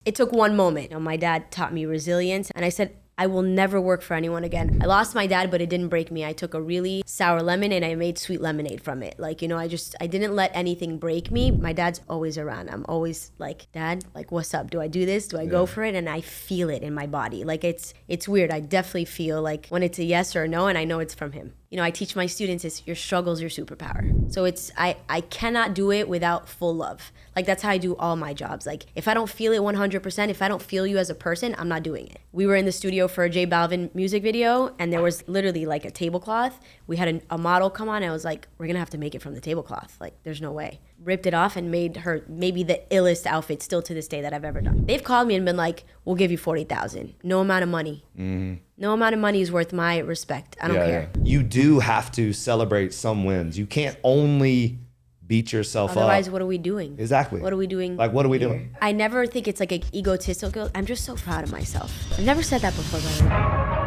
It took one moment. My dad taught me resilience, and I said, I will never work for anyone again. I lost my dad, but it didn't break me. I took a really sour lemon and I made sweet lemonade from it. I didn't let anything break me. My dad's always around. I'm always like, Dad, what's up? Do I do this? Do I go for it? And I feel it in my body. It's weird. I definitely feel when it's a yes or a no, and I know it's from him. I teach my students, it's your struggle's your superpower. So I cannot do it without full love. That's how I do all my jobs. If I don't feel it 100%, if I don't feel you as a person, I'm not doing it. We were in the studio for a J Balvin music video, and there was literally a tablecloth. We had a model come on, and I was like, we're gonna have to make it from the tablecloth. There's no way. Ripped it off and made her maybe the illest outfit still to this day that I've ever done. They've called me and been like, we'll give you $40,000. No amount of money. Mm-hmm. No amount of money is worth my respect. I don't care. Yeah. You do have to celebrate some wins. You can't only beat yourself Otherwise, up. what are we doing? Exactly. What are we doing? What are we doing? I never think it's an egotistical. I'm just so proud of myself. I've never said that before, by the way.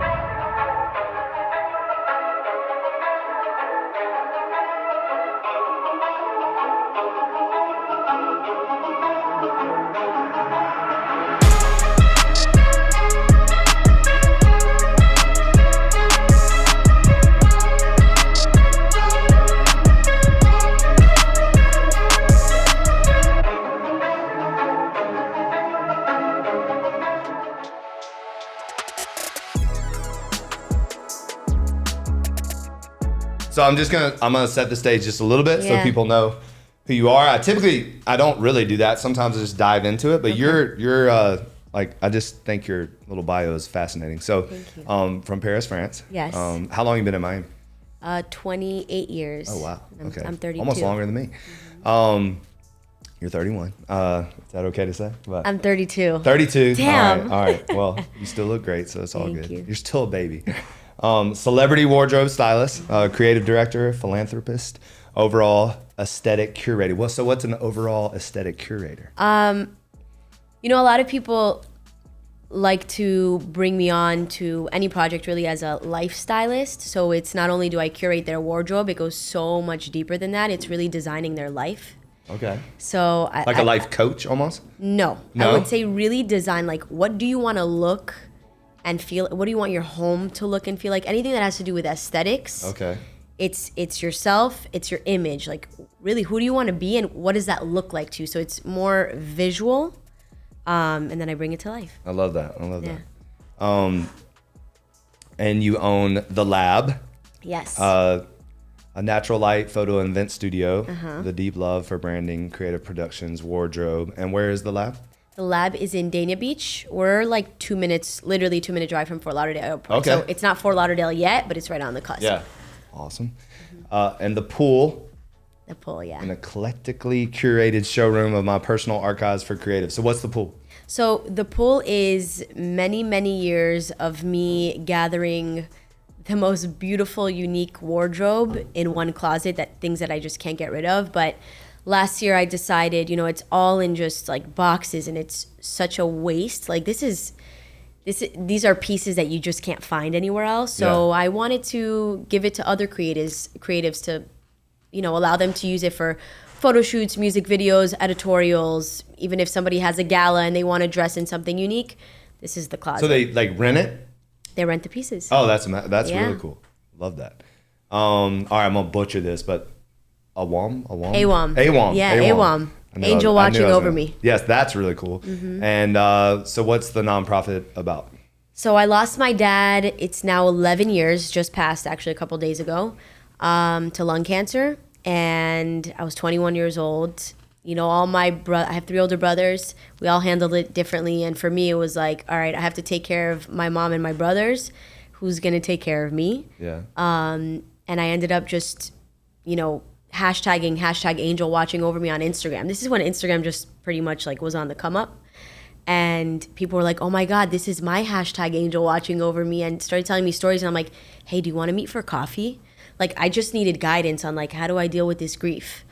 So I'm gonna set the stage just a little bit so people know who you are. I don't really do that. Sometimes I just dive into it, but you're I just think your little bio is fascinating. So from Paris, France. Yes. How long have you been in Miami? 28 years. Oh wow. Okay. I'm 32. Almost longer than me. Mm-hmm. You're 31. Is that okay to say? But I'm 32. 32. Damn. All right. Well, you still look great, so it's all Thank good. you. You're still a baby. Celebrity wardrobe stylist, creative director, philanthropist, overall aesthetic curator. So what's an overall aesthetic curator? A lot of people like to bring me on to any project really as a life stylist. So it's not only do I curate their wardrobe, it goes so much deeper than that. It's really designing their life. Okay. So a life coach almost? No. I would say really design, what do you want to look and feel? What do you want your home to look and feel like? Anything that has to do with aesthetics. Okay. It's yourself, it's your image. Really, who do you want to be and what does that look like to you? So it's more visual, and then I bring it to life. I love that. That. And you own The Lab. Yes. A natural light photo and event studio. The deep love for branding, creative productions, wardrobe. And where is The Lab? The Lab is in Dania Beach. We're literally 2-minute drive from Fort Lauderdale Airport. Okay. So it's not Fort Lauderdale yet, but it's right on the cusp. Yeah. Awesome. And the pool. The pool, yeah. An eclectically curated showroom of my personal archives for creative. So what's the pool? So the pool is many, many years of me gathering the most beautiful, unique wardrobe in one closet, things that I just can't get rid of. But last year I decided, it's all in just boxes and it's such a waste. These are pieces that you just can't find anywhere else. So I wanted to give it to other creatives to, allow them to use it for photo shoots, music videos, editorials. Even if somebody has a gala and they want to dress in something unique, this is the closet. So they rent it? They rent the pieces. Oh, that's really cool. Love that. All right, I'm gonna butcher this, but AWOM? AWOM. Yeah, AWOM. Angel watching over me. Yes, that's really cool. Mm-hmm. And so what's the nonprofit about? So I lost my dad. It's now 11 years, just passed actually a couple days ago, to lung cancer. And I was 21 years old. I have 3 older brothers. We all handled it differently. And for me, it was all right, I have to take care of my mom and my brothers. Who's going to take care of me? Yeah. And I ended up just, hashtag Angel watching over me on Instagram. This is when Instagram just pretty much was on the come up. And people were like, oh my God, this is my hashtag Angel watching over me, and started telling me stories. And I'm like, hey, do you want to meet for coffee? I just needed guidance on how do I deal with this grief?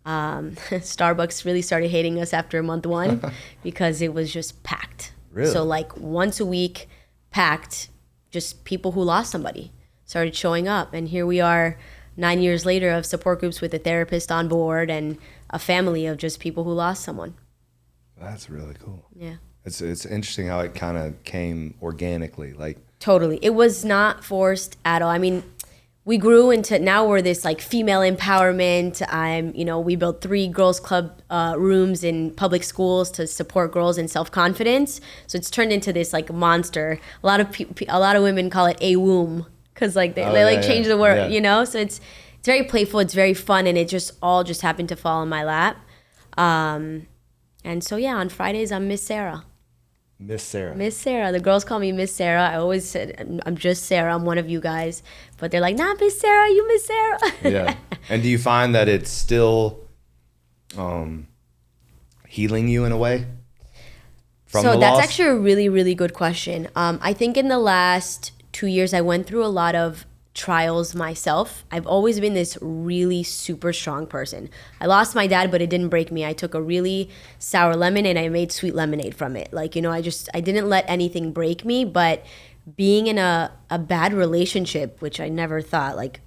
Starbucks really started hating us after month 1 because it was just packed. Really? So once a week, packed, just people who lost somebody started showing up. And here we are 9 years later of support groups with a therapist on board and a family of just people who lost someone. That's really cool. Yeah. It's interesting how it kind of came organically, like. Totally. It was not forced at all. I mean, we grew into, now we're this like female empowerment. We built 3 girls club rooms in public schools to support girls in self-confidence. So it's turned into this like monster. A lot of women call it AWOM because like they change the word, So it's very playful. It's very fun. And it just all just happened to fall in my lap. And so, on Fridays, I'm Miss Sarah. Miss Sarah. Miss Sarah. The girls call me Miss Sarah. I always said, I'm just Sarah. I'm one of you guys. But they're like, nah, Miss Sarah, you Miss Sarah. Yeah. And do you find that it's still healing you in a way? So that's actually a really, really good question. I think in the last 2 years, I went through a lot of trials myself. I've always been this really super strong person. I lost my dad, but it didn't break me. I took a really sour lemon and I made sweet lemonade from it. Like, I didn't let anything break me, but being in a bad relationship, which I never thought, like,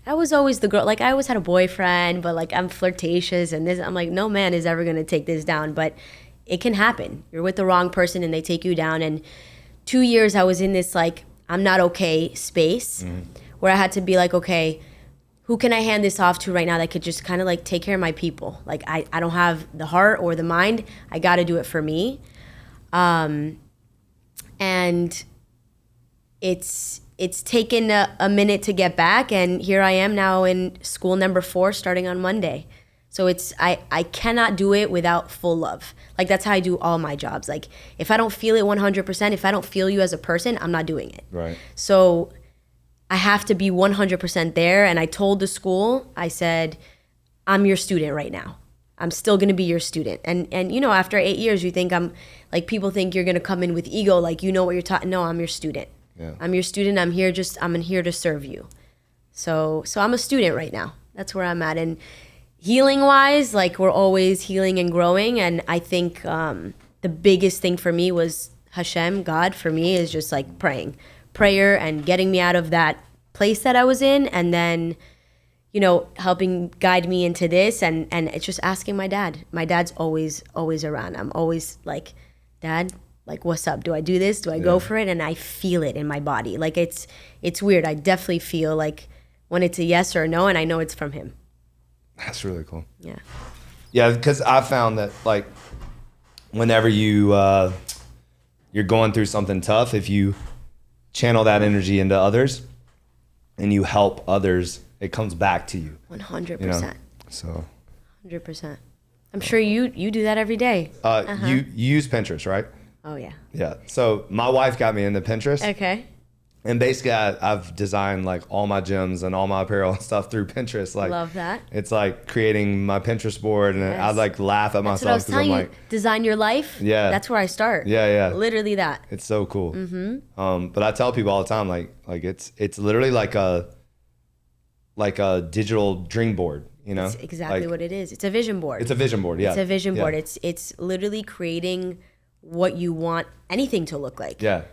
I was always the girl, like I always had a boyfriend, but like I'm flirtatious and this, I'm like, no man is ever going to take this down, but it can happen. You're with the wrong person and they take you down. And 2 years I was in this like, I'm not okay space where I had to be like, okay, who can I hand this off to right now that could just kind of like take care of my people? Like I don't have the heart or the mind. I got to do it for me. And it's taken a minute to get back. And here I am now in school number 4 starting on Monday. So I cannot do it without full love. Like that's how I do all my jobs. Like if I don't feel it 100%, if I don't feel you as a person, I'm not doing it. Right. So I have to be 100% there. And I told the school, I said, I'm your student right now. I'm still going to be your student. And after 8 years, you think people think you're going to come in with ego. Like, you know what you're taught. No, I'm your student. Yeah. I'm your student. I'm here to serve you. So I'm a student right now. That's where I'm at. And healing wise, like we're always healing and growing. And I think the biggest thing for me was Hashem, God for me is just like prayer and getting me out of that place that I was in. And then, helping guide me into this. And it's just asking my dad. My dad's always around. I'm always like, Dad, like, what's up? Do I do this? Do I go for it? And I feel it in my body. Like it's weird. I definitely feel like when it's a yes or a no, and I know it's from him. That's really cool. Yeah. Yeah, because I found that like whenever you're going through something tough, if you channel that energy into others and you help others, it comes back to you. 100%. So 100%. I'm sure you do that every day. You use Pinterest, right? Oh yeah. Yeah. So my wife got me into Pinterest. Okay. And basically, I've designed like all my gyms and all my apparel and stuff through Pinterest. Like, love that. It's like creating my Pinterest board, and I like laugh at myself because I'm like, design your life. Yeah, that's where I start. Yeah. Literally that. It's so cool. Mm-hmm. But I tell people all the time, like it's literally like a digital dream board. It's exactly what it is. It's a vision board. It's a vision board. Yeah. It's a vision board. It's literally creating what you want anything to look like. Yeah.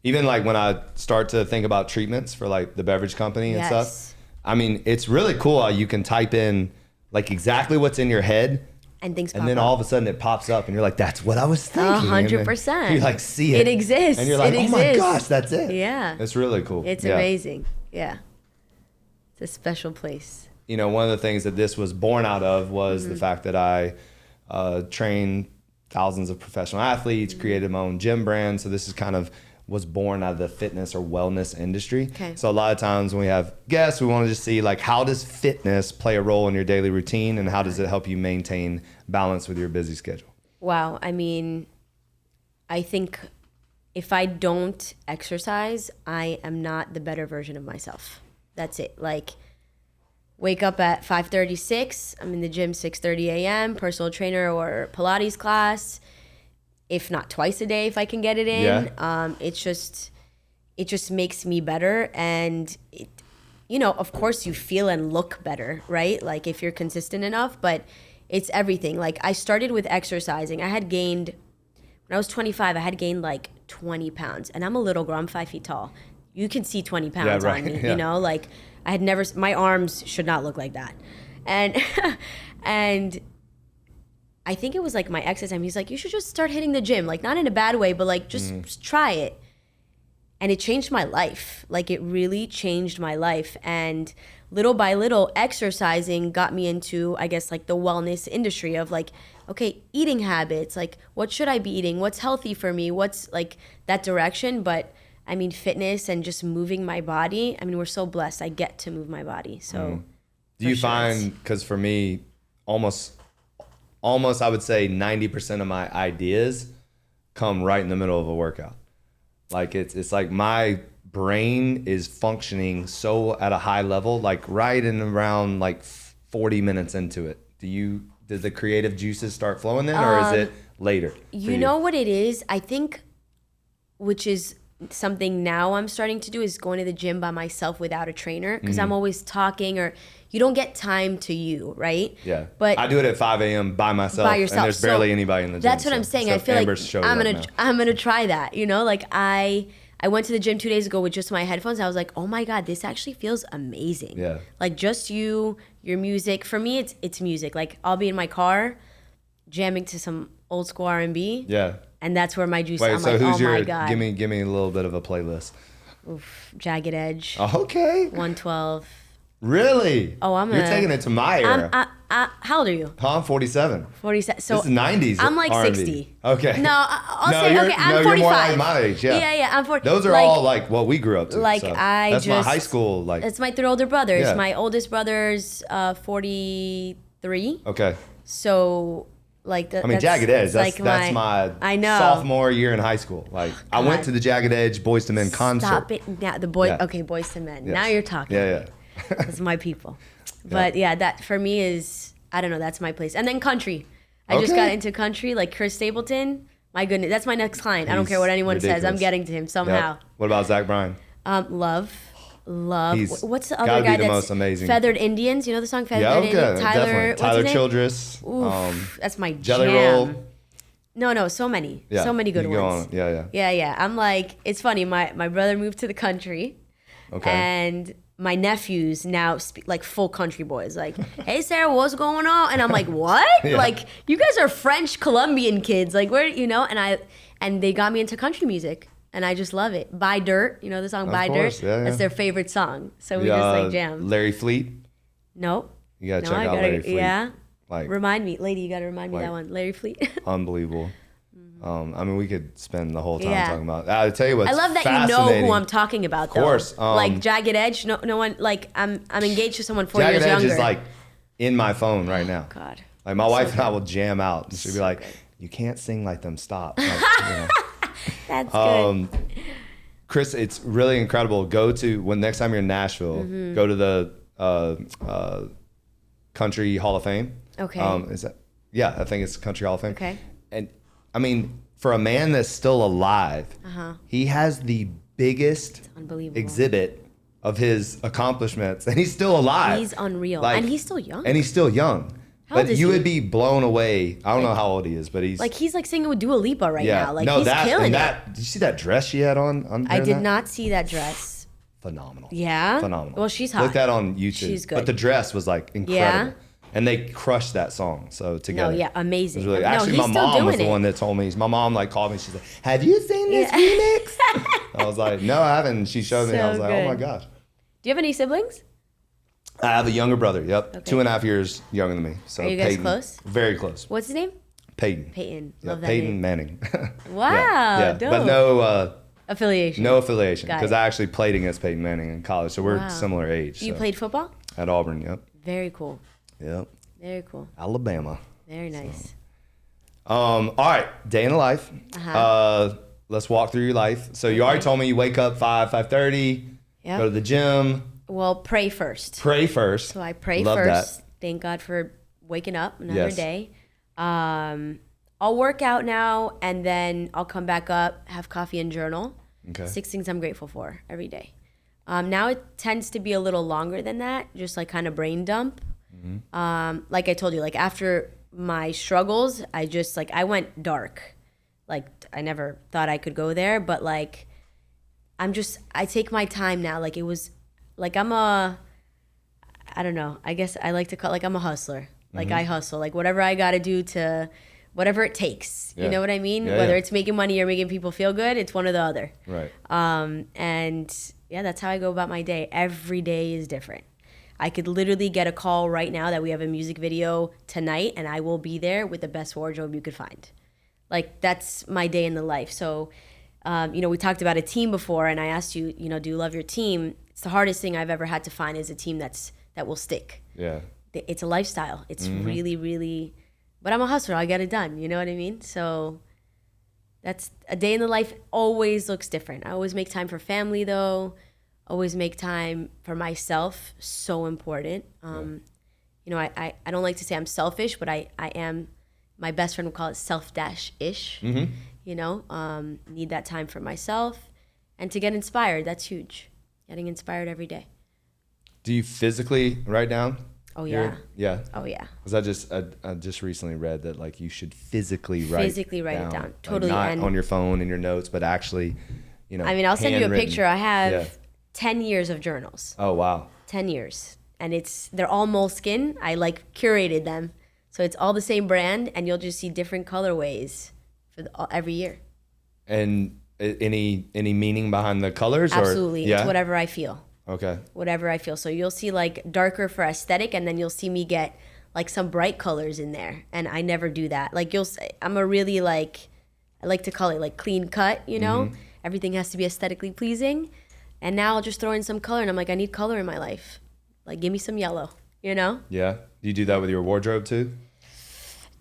Even like when I start to think about treatments for like the beverage company and stuff, I mean, it's really cool how you can type in like exactly what's in your head and things pop and then up. all of a sudden it pops up and you're like, that's what I was thinking. 100%. You like see it. It exists. And you're like, oh my gosh, that's it. Yeah. It's really cool. It's amazing. Yeah. It's a special place. One of the things that this was born out of was the fact that I trained thousands of professional athletes, created my own gym brand. So this is kind of was born out of the fitness or wellness industry. Okay. So a lot of times when we have guests, we want to just see like, how does fitness play a role in your daily routine and how does it help you maintain balance with your busy schedule? Wow. I mean, I think if I don't exercise, I am not the better version of myself. That's it. Like, wake up at 5:36. I'm in the gym 6:30 a.m. Personal trainer or Pilates class, if not twice a day if I can get it in. Yeah. It just makes me better, and of course you feel and look better, right? Like if you're consistent enough, but it's everything. Like I started with exercising. When I was 25, I had gained like 20 pounds, and I'm a little girl. I'm 5 feet tall. You can see 20 pounds on me, like I had never, my arms should not look like that. And I think it was like my ex at the time. He's like, you should just start hitting the gym. Like, not in a bad way, but like, just try it. And it changed my life. Like, it really changed my life. And little by little, exercising got me into, I guess, like the wellness industry of like, okay, eating habits. Like, what should I be eating? What's healthy for me? What's like that direction? But I mean, fitness and just moving my body. I mean, we're so blessed. I get to move my body. So do you find, because for me, almost I would say 90% of my ideas come right in the middle of a workout. Like it's like my brain is functioning so at a high level, like right in around like 40 minutes into it. Did the creative juices start flowing then, or is it later? You know what it is? I think, which is something now I'm starting to do, is going to the gym by myself without a trainer, because I'm always talking, or you don't get time to you, right? Yeah. But I do it at 5 a.m. by myself, and there's barely anybody in the gym. That's what I'm saying. I feel like I'm gonna try that. You know, like I went to the gym 2 days ago with just my headphones. I was like, oh my God, this actually feels amazing. Yeah. Like just your music. For me, it's music. Like I'll be in my car jamming to some old school R&B. Yeah. And that's where my juice. Wait, I'm so like, who's my God. Give me a little bit of a playlist. Oof, Jagged Edge. Okay. 112. Really? Oh, You're taking it to my era. How old are you? I'm 47. 47. So this is 90s. I'm like R&B. 60. Okay. No, I'll say okay. I'm 45. You're more like my age. Yeah. Yeah. I'm 40. Those are all like what we grew up to. Like so. that's my high school. Like that's my 3 older brothers. Yeah. My oldest brother's 43. Okay. So like I mean, Jagged Edge. That's my I know. sophomore year in high school. Like I went to the Jagged Edge Boys to Men concert. Stop it now. The boy. Yeah. Okay, Boys to Men. Yes. Now you're talking. Yeah. That's my people. But yeah, that for me is, I don't know, that's my place. And then country. I just got into country, like Chris Stapleton. My goodness, that's my next client. I don't care what anyone says. I'm getting to him somehow. Yep. What about Zach Bryan? Love. He's What's the other guy that's most amazing. Feathered Indians? You know the song Feathered Indians? Tyler Childress. Oof, that's my Jelly jam. Roll. No, so many. Yeah. So many good ones. Yeah. I'm like, it's funny. My brother moved to the country. Okay. And my nephews now speak like full country boys. Like, hey, Sarah, what's going on? And I'm like, what? Yeah. Like, you guys are French Colombian kids. Like, where, you know? And they got me into country music. And I just love it. Buy Dirt. You know the song Buy Dirt? Yeah. That's their favorite song. So we just like jam. Larry Fleet. Nope. You gotta check out Larry Fleet. Yeah. Like, remind me. Lady, you gotta remind me that one. Larry Fleet. Unbelievable. I mean, we could spend the whole time talking about. I'll tell you what. I love that you know who I'm talking about. Though. Of course, like Jagged Edge. No one. Like I'm engaged to someone 4 Jagged years younger. Edge is like in my phone right now. God. Like my wife and I will jam out, and she'll be like, "You can't sing like them. Stop." Like, That's good. Chris, it's really incredible. Go to next time you're in Nashville. Go to the Country Hall of Fame. Okay. Is that? Yeah, I think it's Country Hall of Fame. Okay. And I mean, for a man that's still alive, he has the biggest exhibit of his accomplishments, and he's still alive. He's unreal, like, and he's still young. And he's still young. How old but is you he? would be blown away. I don't know how old he is, but he's like singing with Dua Lipa right now. Like no, he's killing it. Did you see that dress she had on? I did not see that dress. Phenomenal. Yeah. Phenomenal. Well, she's hot. Look that on YouTube. She's good. But the dress was like incredible. Yeah. And they crushed that song. So together. No, yeah, amazing. Really, no, actually, he's my still mom doing was the it. one that told me. My mom like called me. She's like, "Have you seen this remix?" I was like, "No, I haven't." And she showed me. So I was like, good. "Oh my gosh." Do you have any siblings? I have a younger brother. Yep, Okay. 2.5 years younger than me. So Are you guys Peyton, close? Very close. What's his name? Peyton. Peyton. Yeah, Love that Peyton name. Manning. Wow, yeah. dope. But no affiliation. affiliation Got because it. I actually played against Peyton Manning in college, so we're Wow. similar age. You so. played football? At Auburn. Yep. Very cool. Yep. Very cool. Alabama. Very nice. All right, day in the life. Let's walk through your life. So you already told me you wake up 5:30, Yep. go to the gym, Well, pray first. pray first. So I pray Love first. that. Thank God for waking up another Yes. day. I'll work out now, and then I'll come back up, have coffee, and journal. Okay. 6 things I'm grateful for every day. Now it tends to be a little longer than that, just like kind of brain dump. Like I told you, like after my struggles, I went dark. Like I never thought I could go there, but like I take my time now. Like it was like I don't know. I guess I like to call like I'm a hustler. Like I hustle, like whatever I got to do to, whatever it takes. Yeah. You know what I mean? Yeah, Whether yeah. it's making money or making people feel good, it's one or the other. Right. And yeah, that's how I go about my day. Every day is different. I could literally get a call right now that we have a music video tonight, and I will be there with the best wardrobe you could find. Like, that's my day in the life. So, we talked about a team before, and I asked you, do you love your team? It's the hardest thing I've ever had to find is a team that will stick. Yeah. It's a lifestyle. It's really, really, but I'm a hustler. I get it done. You know what I mean? So that's a day in the life always looks different. I always make time for family though. Always make time for myself. So important. I don't like to say I'm selfish, but I am, my best friend would call it self-ish. Need that time for myself and to get inspired. That's huge. Getting inspired every day. Do you physically write down? Oh yeah. Yeah. Oh yeah. Because I just recently read that like you should physically write it down. Totally. Like not on your phone in your notes, but actually, I'll send you a picture. I have Yeah. 10 years of journals. Oh wow. 10 years. And they're all moleskin. I curated them. So it's all the same brand and you'll just see different colorways for every year. And any meaning behind the colors? Absolutely. Or, yeah? It's whatever I feel. Okay. Whatever I feel. So you'll see darker for aesthetic and then you'll see me get some bright colors in there. And I never do that. I'm a really I like to call it clean cut, Everything has to be aesthetically pleasing. And now I'll just throw in some color and I'm I need color in my life. Give me some yellow, Yeah. Do you do that with your wardrobe too?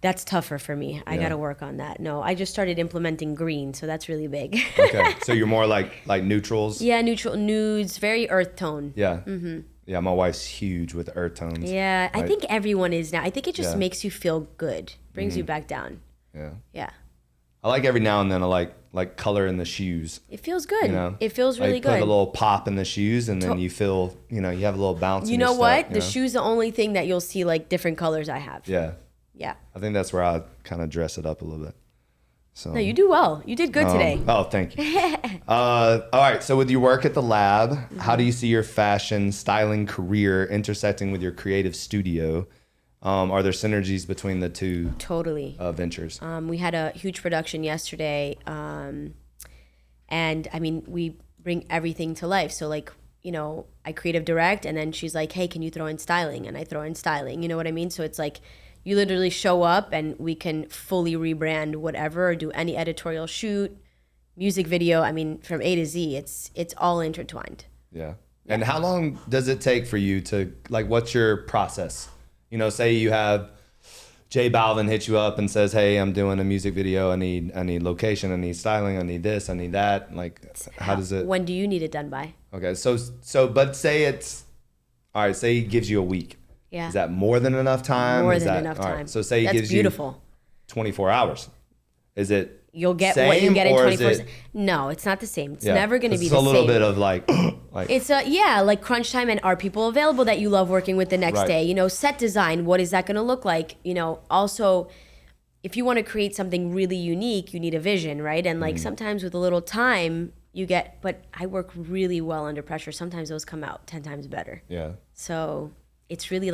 That's tougher for me. I got to work on that. No, I just started implementing green, so that's really big. Okay. So you're more like neutrals? Yeah, neutral, nudes, very earth tone. Yeah. Mm-hmm. Yeah, my wife's huge with earth tones. Yeah, I think everyone is now. I think it just makes you feel good. Brings you back down. Yeah. Yeah. I like every now and then I like color in the shoes. It feels good. It feels really good. Put a little pop in the shoes and then you feel, you have a little bounce in You your know what? step, The shoe's the only thing that you'll see different colors I have. Yeah. Yeah. I think that's where I kind of dress it up a little bit. So. No, you do well. You did good today. Oh, thank you. All right. So with your work at the lab, how do you see your fashion styling career intersecting with your creative studio? Are there synergies between the two Totally. Ventures? We had a huge production yesterday. And we bring everything to life. So I creative direct and then she's like, hey, can you throw in styling? And I throw in styling. You know what I mean? So it's you literally show up and we can fully rebrand whatever or do any editorial shoot, music video. From A to Z, it's all intertwined. Yeah. And how long does it take for you to, what's your process? Say you have J Balvin hit you up and says, hey, I'm doing a music video. I need location. I need styling. I need this. I need that. How does it? When do you need it done by? Okay. But say say he gives you a week. Yeah. Is that more than enough time? More than enough time. Right. So say he That's gives beautiful. you 24 hours. Is it You'll get same, what you get in or is 24 it- No, it's not the same. It's never going to be It's the a little same. bit of It's crunch time and are people available that you love working with the next Right. day? Set design, what is that going to look like? Also, if you want to create something really unique, you need a vision, right? And sometimes with a little time, but I work really well under pressure. Sometimes those come out 10 times better. Yeah. So it's really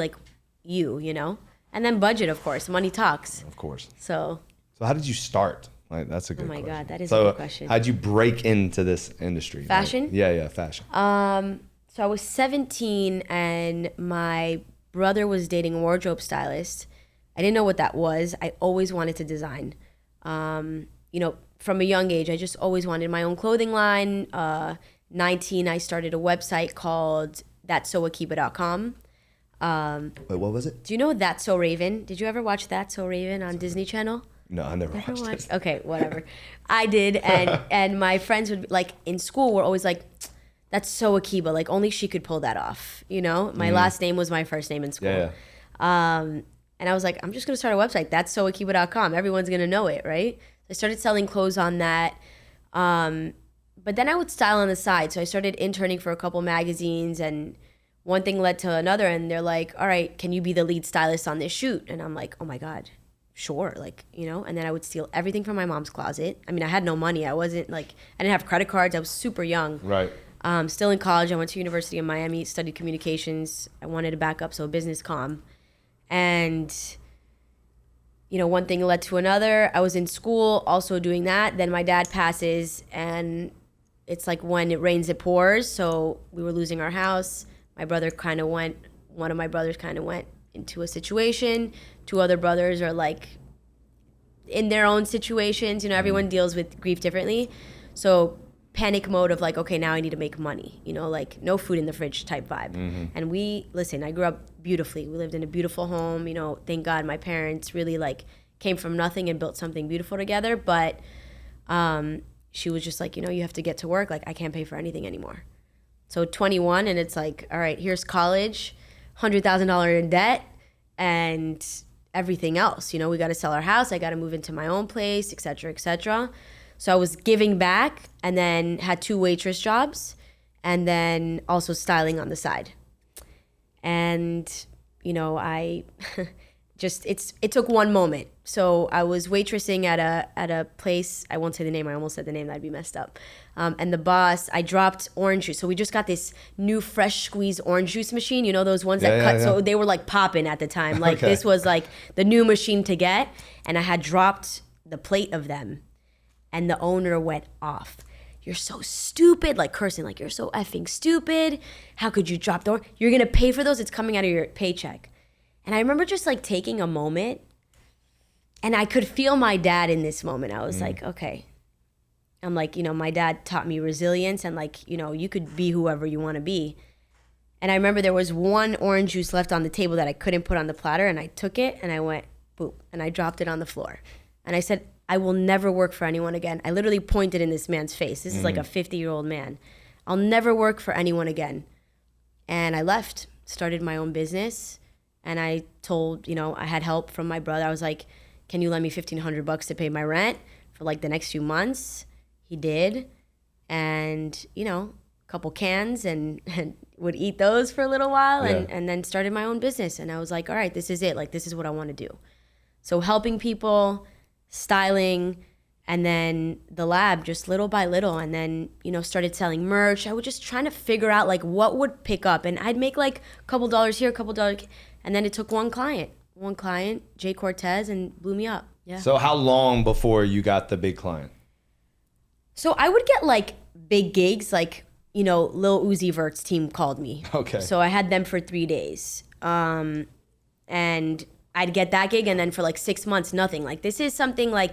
and then budget, of course, money talks. Of course. So how did you start? That's a good question. Oh my God, that is a good question. How'd you break into this industry? Fashion? Yeah, fashion. So I was 17 and my brother was dating a wardrobe stylist. I didn't know what that was. I always wanted to design. From a young age, I just always wanted my own clothing line. 19, I started a website called that'soakiba.com. Wait, what was it? Do you know That's So Raven? Did you ever watch That's So Raven on Disney Channel? No, I never watched it. Okay, whatever. I did, and my friends would in school were always like, "That's so Akiba." Only she could pull that off. My last name was my first name in school. Yeah. And I was like, I'm just gonna start a website. That's soakiba.com. Everyone's gonna know it, right? I started selling clothes on that. But then I would style on the side. So I started interning for a couple magazines, and one thing led to another. And they're like, "All right, can you be the lead stylist on this shoot?" And I'm like, "Oh my God. Sure," and then I would steal everything from my mom's closet. I had no money. I wasn't I didn't have credit cards. I was super young. Right. Still in college. I went to University of Miami, studied communications. I wanted to back up, so business comm. And, you know, one thing led to another. I was in school also doing that. Then my dad passes, and it's like when it rains, it pours. So we were losing our house. One of my brothers kind of went into a situation. Two other brothers are like in their own situations. You know, everyone deals with grief differently. So panic mode of like, okay, now I need to make money, you know, like no food in the fridge type vibe. And I grew up beautifully. We lived in a beautiful home, you know, thank God my parents really like came from nothing and built something beautiful together. But she was just like, you know, you have to get to work. Like I can't pay for anything anymore. So 21, and it's like, all right, here's college, $100,000 in debt and everything else. You know, we got to sell our house. I got to move into my own place, et cetera, et cetera. So I was giving back, and then had 2 waitress jobs, and then also styling on the side. And, you know, it took one moment. So I was waitressing at a place, I won't say the name, I almost said the name, that'd be messed up. And the boss, I dropped orange juice. So we just got this new fresh squeeze orange juice machine, you know, those ones that cut. Yeah. So they were like popping at the time. Like This was like the new machine to get. And I had dropped the plate of them. And the owner went off. You're so stupid, like cursing, like you're so effing stupid. How could you drop the, you're gonna pay for those? It's coming out of your paycheck. And I remember just like taking a moment, and I could feel my dad in this moment. I was like, okay. I'm like, you know, my dad taught me resilience, and like, you know, you could be whoever you wanna be. And I remember there was one orange juice left on the table that I couldn't put on the platter, and I took it and I went, boop, and I dropped it on the floor. And I said, I will never work for anyone again. I literally pointed in this man's face. This is like a 50-year-old man. I'll never work for anyone again. And I left, started my own business. And I told, you know, I had help from my brother. I was like, can you lend me $1,500 to pay my rent for like the next few months? He did. And, you know, a couple cans and would eat those for a little while and then started my own business. And I was like, all right, this is it. Like, this is what I want to do. So helping people, styling, and then the lab just little by little, and then, you know, started selling merch. I was just trying to figure out like what would pick up, and I'd make like a couple dollars here, a couple dollars, and then it took one client, Jay Cortez, and blew me up. Yeah. So how long before you got the big client? So I would get like big gigs, like, you know, Lil Uzi Vert's team called me. Okay. So I had them for 3 days. And I'd get that gig, and then for like 6 months, nothing. Like, this is something like,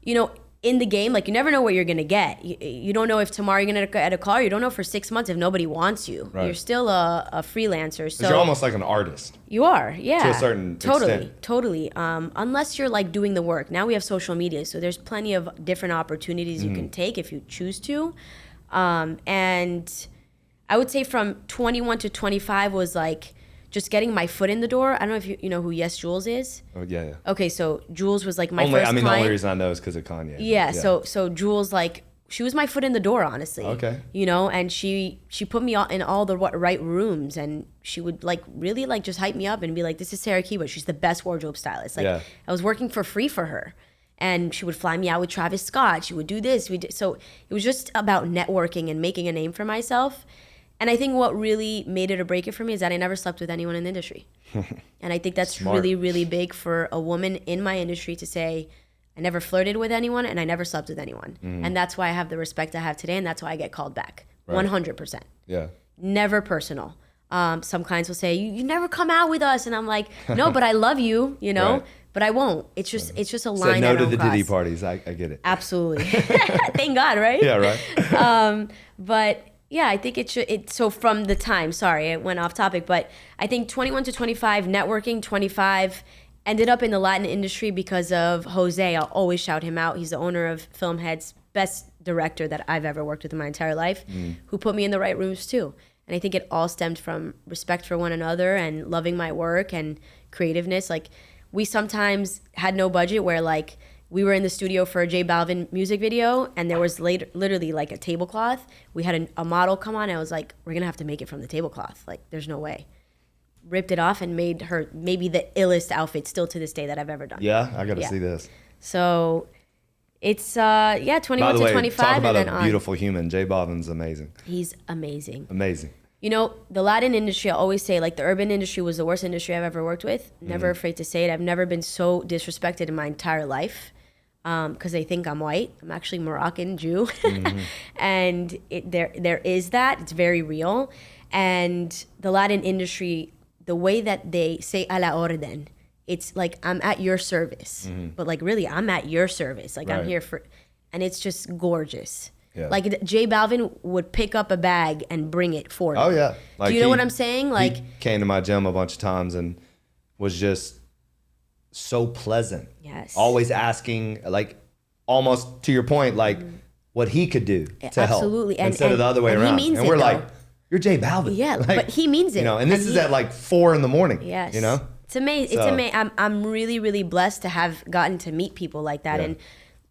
you know, in the game, like you never know what you're gonna get. You don't know if tomorrow you're gonna get a call. You don't know for 6 months if nobody wants you. Right. You're still a freelancer. So you're almost like an artist. You are, yeah. To a certain extent. Totally. Unless you're like doing the work. Now we have social media, so there's plenty of different opportunities you can take if you choose to. And I would say from 21 to 25 was like just getting my foot in the door. I don't know if you know who Yes Jules is. Oh yeah. Okay, so Jules was like my first client. The only reason I know is because of Kanye. Yeah. So Jules, like, she was my foot in the door, honestly. Okay. You know, and she put me in all the right rooms, and she would like really like just hype me up and be like, "This is Sarah Akiba. She's the best wardrobe stylist." Like, I was working for free for her, and she would fly me out with Travis Scott. She would do this. So it was just about networking and making a name for myself. And I think what really made it or break it for me is that I never slept with anyone in the industry. And I think that's Smart. really, really big for a woman in my industry to say, I never flirted with anyone and I never slept with anyone. And that's why I have the respect I have today, and that's why I get called back. Right. 100%. Yeah. Never personal. Some clients will say, you never come out with us. And I'm like, no, but I love you, you know? Right. But I won't. It's just a line. Say no I don't to the cross. Diddy parties. I get it. Absolutely. Thank God, right? Yeah, right. But yeah, I think so from the time, sorry, I went off topic, but I think 21 to 25, networking, 25, ended up in the Latin industry because of Jose. I'll always shout him out. He's the owner of Film Heads, best director that I've ever worked with in my entire life, who put me in the right rooms too. And I think it all stemmed from respect for one another and loving my work and creativeness. Like, we sometimes had no budget where like, we were in the studio for a J Balvin music video, and there was literally like a tablecloth. We had a model come on, and I was like, we're gonna have to make it from the tablecloth. Like, there's no way. Ripped it off and made her maybe the illest outfit still to this day that I've ever done. Yeah, I gotta see this. So it's 21 By the way, to 25. Talk about and a beautiful human. J Balvin's amazing. He's amazing. Amazing. You know, the Latin industry, I always say, like, the urban industry was the worst industry I've ever worked with. Never afraid to say it. I've never been so disrespected in my entire life because they think I'm white. I'm actually Moroccan Jew. And there is that. It's very real. And the Latin industry, the way that they say a la orden, it's like, I'm at your service. But, like, really, I'm at your service. Like, I'm here for... And it's just gorgeous. Yeah. Like J Balvin would pick up a bag and bring it for me. Oh yeah. Like, do you know what I'm saying? Like, he came to my gym a bunch of times and was just so pleasant. Yes. Always asking, like, almost to your point, like what he could do to help. Absolutely. Instead of the other way around. He means and we're it, like, though. you're J Balvin. Yeah, like, but he means it. You know, and this is at like 4 a.m. Yes. You know? It's amazing. So, it's amazing. I'm really, really blessed to have gotten to meet people like that. And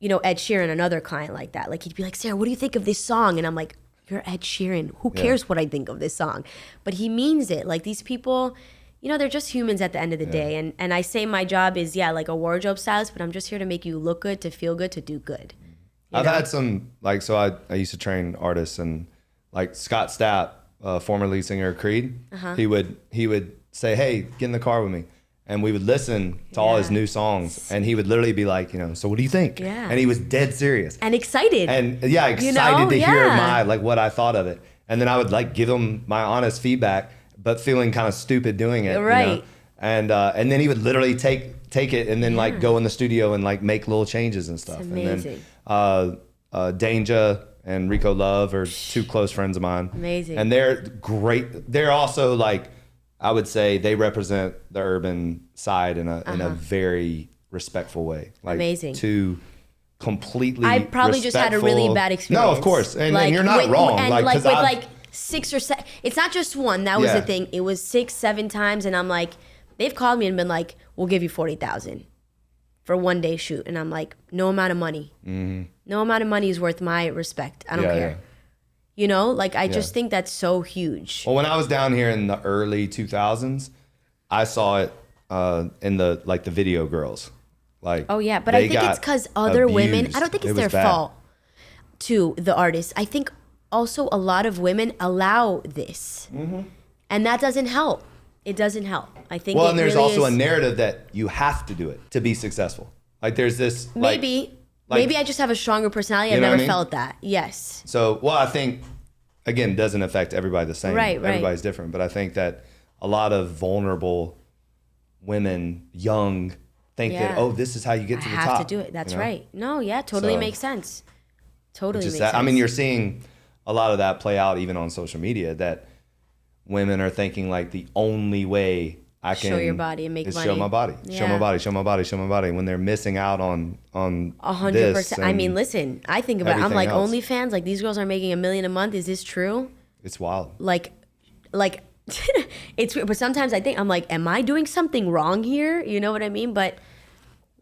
you know, Ed Sheeran, another client like that. Like, he'd be like, Sarah, what do you think of this song? And I'm like, you're Ed Sheeran. Who cares what I think of this song? But he means it. Like, these people, you know, they're just humans at the end of the day. And I say my job is, like a wardrobe stylist, but I'm just here to make you look good, to feel good, to do good. I've had some, like, so I used to train artists, and like Scott Stapp, former lead singer of Creed, he would say, hey, get in the car with me. And we would listen to all his new songs, and he would literally be like, you know, so what do you think? Yeah. And he was dead serious. And excited. And excited to hear like what I thought of it. And then I would like give him my honest feedback, but feeling kind of stupid doing it. Right. You know? And then he would literally take it and then like go in the studio and like make little changes and stuff. It's amazing. And then Danger and Rico Love are 2 close friends of mine. Amazing. And they're great. They're also like, I would say they represent the urban side in a very respectful way. Like, amazing. 2 completely I probably just had a really bad experience. No, of course. And, like, and you're not wrong. And like with like 6 or 7, it's not just one. That was the thing. It was 6, 7 times. And I'm like, they've called me and been like, we'll give you $40,000 for 1 day shoot. And I'm like, no amount of money. No amount of money is worth my respect. I don't care. Yeah. You know, like, I just think that's so huge. Well, when I was down here in the early 2000s, I saw it in the video girls. Like, oh yeah, but I think it's because other women, I don't think it's their fault to the artists. I think also a lot of women allow this. And that doesn't help. It doesn't help. I think and there's really also a narrative that you have to do it to be successful. Like, there's this Maybe I just have a stronger personality. I've never felt that. Yes. So, I think, again, it doesn't affect everybody the same. Right. Everybody's different. But I think that a lot of vulnerable women, young, think that, this is how you get to the top. I have to do it. That's right. No, totally makes sense. Totally makes sense. I mean, you're seeing a lot of that play out even on social media, that women are thinking like the only way I can show your body and make money. Show my body, show my body, show my body, show my body. When they're missing out on 100%. I mean, listen, I think about it. I'm like, else. OnlyFans, like, these girls are making $1 million a month. Is this true? It's wild. Like, it's weird. But sometimes I think, I'm like, am I doing something wrong here? You know what I mean? But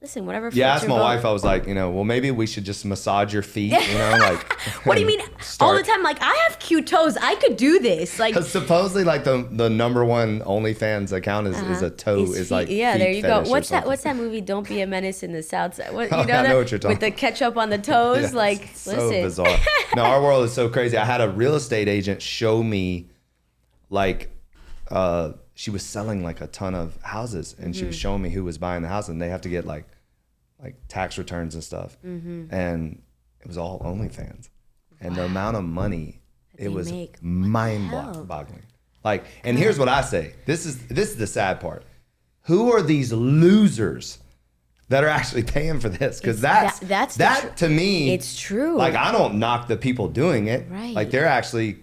listen, whatever. Yeah, I asked my wife, I was like, you know, well, maybe we should just massage your feet, you know, like. What do you mean? All the time, like, I have cute toes. I could do this. Like, supposedly, like, the number one OnlyFans account is a toe, is like, yeah, there you go. What's that movie? Don't Be a Menace in the South Side. What, you know I know what you're talking with the ketchup on the toes? Yes, like, so listen. bizarre. No, our world is so crazy. I had a real estate agent show me, like, she was selling like a ton of houses, and she was showing me who was buying the house, and they have to get like tax returns and stuff, and it was all OnlyFans, and the amount of money it was mind-boggling. Like, and here's what I say: this is the sad part. Who are these losers that are actually paying for this? Because that to me, it's true. Like, I don't knock the people doing it. Right. Like, they're actually,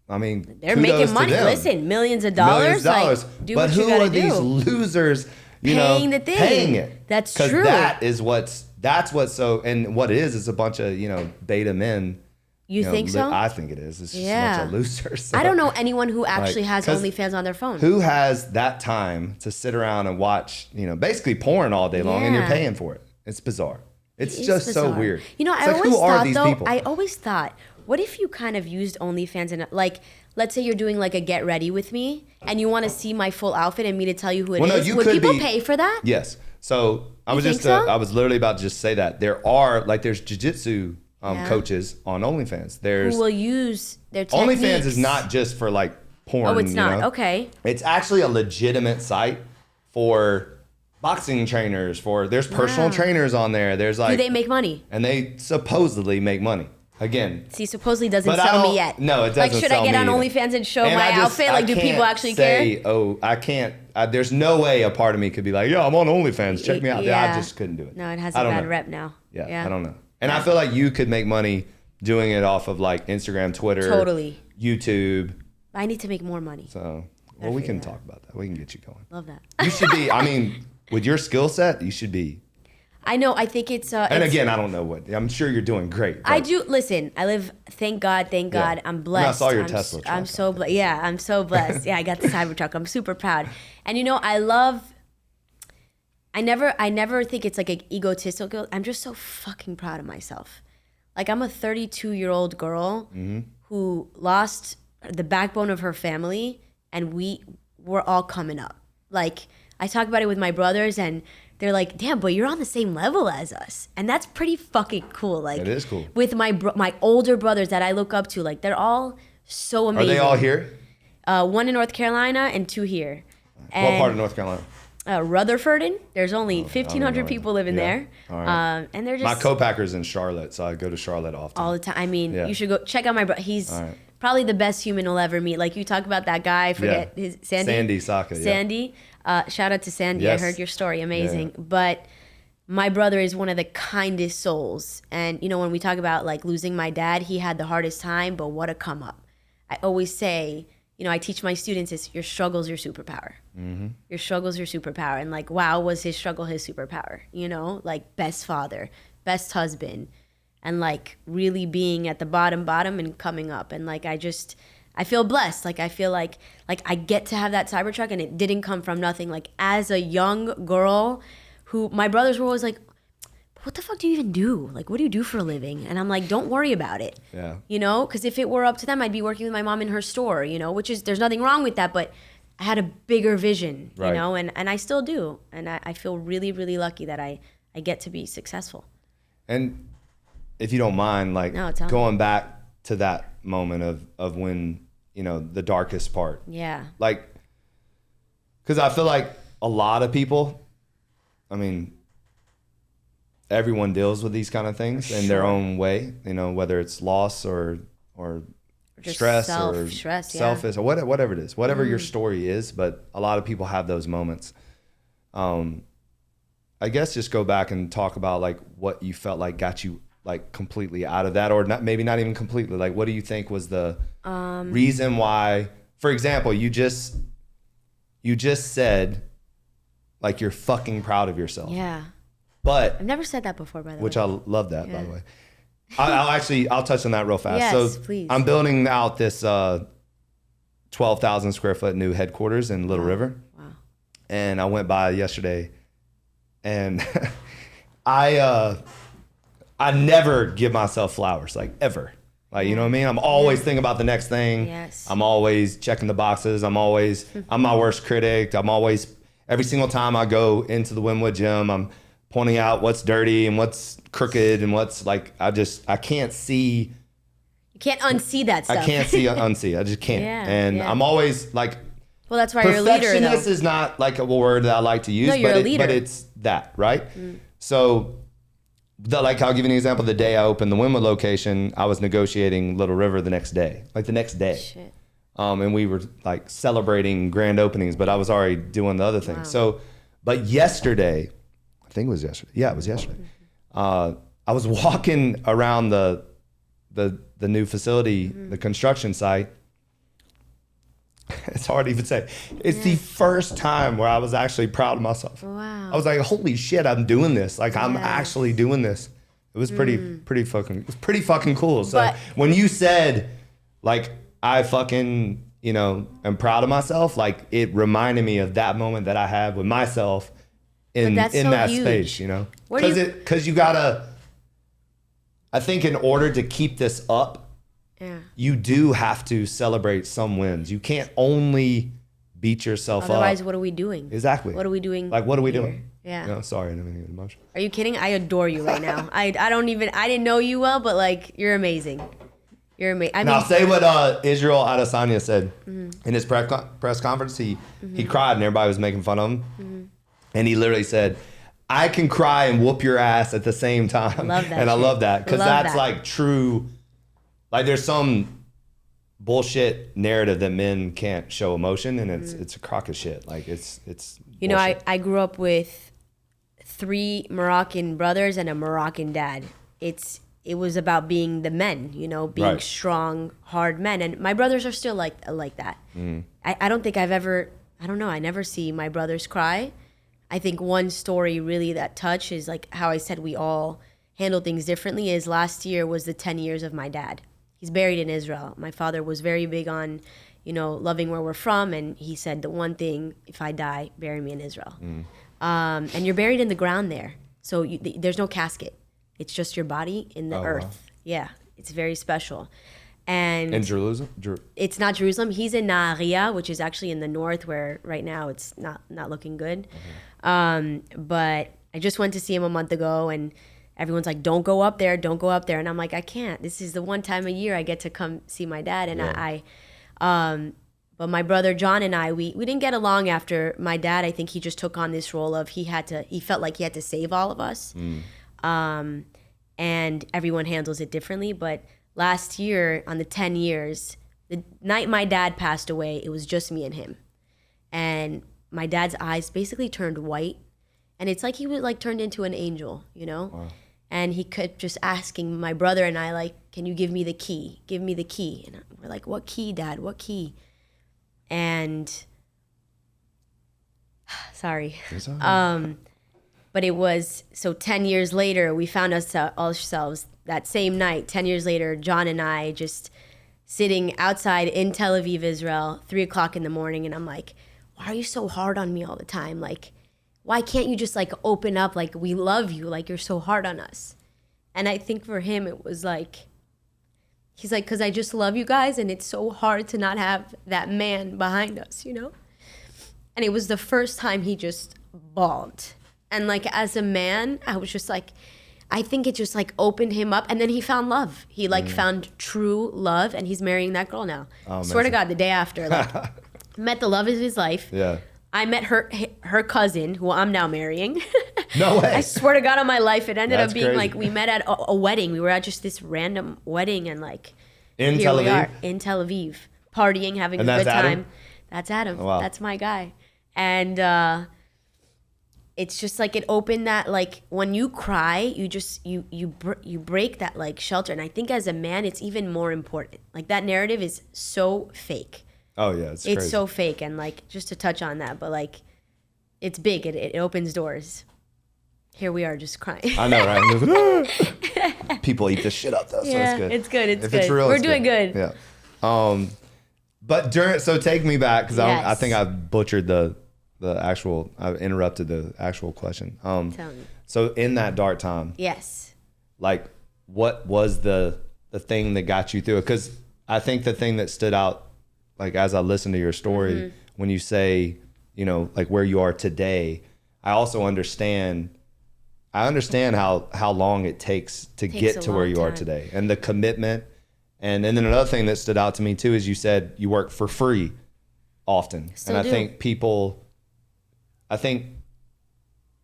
I mean, they're making money. Listen, millions of dollars. Like, do but what you who gotta are these do. Losers? Paying the thing. Paying it. That's true. Because that's what's so, and what it is a bunch of, beta men. You think so? I think it is. It's just a bunch of losers. So, I don't know anyone who actually has OnlyFans on their phone. Who has that time to sit around and watch, basically porn all day long, and you're paying for it? It's bizarre. It's just bizarre. So weird. I always thought, what if you kind of used OnlyFans and, like, let's say you're doing like a get ready with me and you want to see my full outfit and me to tell you who it is. Would people pay for that? Yes. So I was I was literally about to just say that there's jiu-jitsu coaches on OnlyFans. Who will use their techniques. OnlyFans is not just for like porn. Oh, it's not. You know? Okay. It's actually a legitimate site for boxing trainers. There's personal trainers on there. There's like. Do they make money? And they supposedly make money. Again. See, supposedly doesn't sell me yet. No, it doesn't. Like, should I get on OnlyFans and show my outfit? Like, do people actually care? Oh, I can't. There's no way a part of me could be like, yo, I'm on OnlyFans. Check me out. Yeah. I just couldn't do it. No, it has a bad rep now. Yeah, I don't know. And I feel like you could make money doing it off of like Instagram, Twitter, totally, YouTube. I need to make more money. So, well, we can talk about that. We can get you going. Love that. You should be. I mean, with your skill set, you should be. I know. I think it's. And again, I don't know what. I'm sure you're doing great. I do. Listen, I live. Thank God. I'm blessed. And I saw your Tesla truck. I'm so blessed. Yeah, I'm so blessed. Yeah, I got the Cybertruck. I'm super proud. And you know, I love. I never think it's like an egotistical. I'm just so fucking proud of myself. Like, I'm a 32-year-old girl who lost the backbone of her family, and we're all coming up. Like, I talk about it with my brothers, and they're like, damn, but you're on the same level as us. And that's pretty fucking cool. Like, it is cool. With my older brothers that I look up to, like, they're all so amazing. Are they all here? One in North Carolina and 2 here. What part of North Carolina? Rutherford. There's only 1,500 people living there. All right. And they're just... My co-packer's in Charlotte, so I go to Charlotte often. All the time. I mean, you should go check out my brother. He's probably the best human you'll ever meet. Like, you talk about that guy, his Sandy? Sandy Saka, Sandy. Shout out to Sandy. Yes. I heard your story. Amazing. Yeah. But my brother is one of the kindest souls. And, you know, when we talk about, like, losing my dad, he had the hardest time, but what a come up. I always say... You know, I teach my students is your struggle's your superpower. Mm-hmm. Your struggle's your superpower. And like, wow, was his struggle his superpower? You know, like best father, best husband, and like really being at the bottom and coming up. And like, I feel blessed. Like, I feel like I get to have that Cybertruck, and it didn't come from nothing. Like, as a young girl who my brothers were always like, what the fuck do you even do? Like, what do you do for a living? And I'm like, don't worry about it. Yeah. You know, because if it were up to them, I'd be working with my mom in her store, you know, which is, there's nothing wrong with that, but I had a bigger vision, you know, and I still do. And I feel really, really lucky that I get to be successful. And if you don't mind, like going back to that moment of when, you know, the darkest part. Yeah. Like, because I feel like a lot of people, I mean, everyone deals with these kind of things in their own way, you know, whether it's loss or stress or selfish or whatever it is, whatever your story is. But a lot of people have those moments. I guess just go back and talk about like what you felt like got you like completely out of that, or not, maybe not even completely. Like, what do you think was the reason why, for example, you just said like you're fucking proud of yourself. Yeah. But I've never said that before, by the way. Which I love that, by the way. I'll touch on that real fast. Yes, so please. I'm building out this 12,000 square foot new headquarters in Little River. Wow. And I went by yesterday, and I never give myself flowers, like ever. Like, you know what I mean? I'm always thinking about the next thing. Yes. I'm always checking the boxes. I'm my worst critic. Every single time I go into the Wynwood gym, I'm pointing out what's dirty and what's crooked and what's like, I can't see. You can't unsee that stuff. I can't unsee. I just can't. I'm always like, well, that's why you're a leader, though. Perfectionist is not like a word that I like to use, you're a leader. But it's that, right? So, like, I'll give you an example. The day I opened the Wynwood location, I was negotiating Little River the next day. Shit. And we were like celebrating grand openings, but I was already doing the other thing. Wow. So, but yesterday, I think it was yesterday. Yeah, it was yesterday. I was walking around the new facility, the construction site. It's hard to even say. It's the first time where I was actually proud of myself. Wow. I was like, holy shit, I'm doing this. Like, I'm actually doing this. It was pretty fucking cool. So when you said, like, I fucking, you know, am proud of myself, like, it reminded me of that moment that I had with myself in that space, you know? Because you gotta, I think in order to keep this up, you do have to celebrate some wins. You can't only beat yourself up. Otherwise, what are we doing? Exactly. What are we doing? Like, what are we doing? Yeah. No, sorry, I didn't mean to get emotional. Are you kidding? I adore you right now. I didn't know you well, but like, you're amazing. You're amazing. I now mean, say what Israel Adesanya said in his press conference. He cried and everybody was making fun of him, and he literally said, "I can cry and whoop your ass at the same time." Love that and shit. I love that because that's that. like true. Like there's some bullshit narrative that men can't show emotion, and it's a crock of shit. Like it's. You know, I grew up with 3 Moroccan brothers and a Moroccan dad. It was about being the men, you know, being Right. strong, hard men. And my brothers are still like that. I don't think I never see my brothers cry. I think one story really that touched is like how I said we all handle things differently is last year was the 10 years of my dad. He's buried in Israel. My father was very big on, you know, loving where we're from. And he said the one thing, if I die, bury me in Israel. And you're buried in the ground there. So there's no casket. It's just your body in the earth. Wow. Yeah, it's very special. And in Jerusalem? It's not Jerusalem. He's in Nahariya, which is actually in the north where right now it's not looking good. But I just went to see him a month ago and everyone's like, don't go up there. And I'm like, I can't. This is the one time a year I get to come see my dad. And but my brother John and I, we didn't get along after my dad. I think he just took on this role of he felt like he had to save all of us. And everyone handles it differently. But last year, on the 10 years, the night my dad passed away, it was just me and him. And my dad's eyes basically turned white. And it's like he was like turned into an angel, you know? Wow. And he kept just asking my brother and I, like, can you give me the key? Give me the key. And we're like, what key, Dad? What key? And sorry. But it was, so 10 years later, we found ourselves that same night, 10 years later, John and I just sitting outside in Tel Aviv, Israel, 3:00 in the morning. And I'm like, why are you so hard on me all the time? Like, why can't you just like open up? Like, we love you. Like, you're so hard on us. And I think for him, it was like, he's like, because I just love you guys. And it's so hard to not have that man behind us, you know? And it was the first time he just bawled. And like, as a man, I was just like, I think it just like opened him up. And then he found love. He like found true love and he's marrying that girl now. Oh, swear to God, the day after, like met the love of his life. Yeah. I met her cousin, who I'm now marrying. No way. I swear to God on my life, it ended That's up being crazy. like, we met at a wedding. We were at just this random wedding and like, In here Tel we Aviv? are in Tel Aviv, partying, having And a that's good Adam? time. That's Adam. Oh, wow. That's my guy. And it's just like it opened that, like, when you cry, you break that like shelter. And I think as a man, it's even more important. Like, that narrative is so fake. Oh yeah, it's crazy. So fake. And like, just to touch on that, but like, it's big. It opens doors. Here we are just crying. I know, right? People eat this shit up though, so Yeah, it's good. it's good. It's If good. it's real, We're it's doing good. Yeah. But so take me back because Yes. I think I butchered the actual. I interrupted the actual question. Tell me. So in that dark time, Yes. like, what was the thing that got you through it? Because I think the thing that stood out, like, as I listened to your story, when you say, you know, like where you are today, I also understand. I understand how long it takes to get to where you are today, and the commitment. And then another thing that stood out to me too is you said you work for free often. Still and I do. think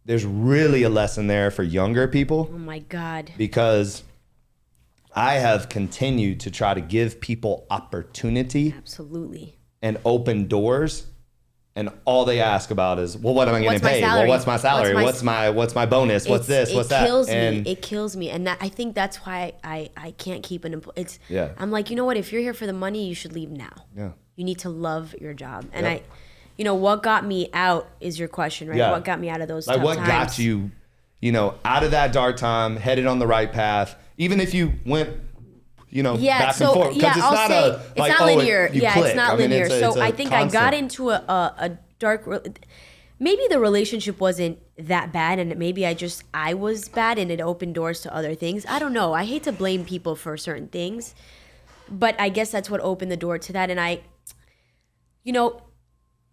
there's really a lesson there for younger people. Oh my God. Because I have continued to try to give people opportunity Absolutely. and open doors. And all they ask about is, well, what am I getting What's my paid? Well, salary? what's my salary? What's What's my bonus? What's this? What's that? It kills me. And I think that's why I can't keep an employee. Yeah. I'm like, you know what? If you're here for the money, you should leave now. Yeah. You need to love your job. And Yep. what got me out is your question, right? Yeah. What got me out of those Like, tough what times? got you, out of that dark time, headed on the right path, even if you went, back and forth. Because it's not linear. You Yeah, click. it's not I mean, linear. it's So a I think constant. I got into a dark, maybe the relationship wasn't that bad, and maybe I was bad, and it opened doors to other things. I don't know. I hate to blame people for certain things, but I guess that's what opened the door to that. And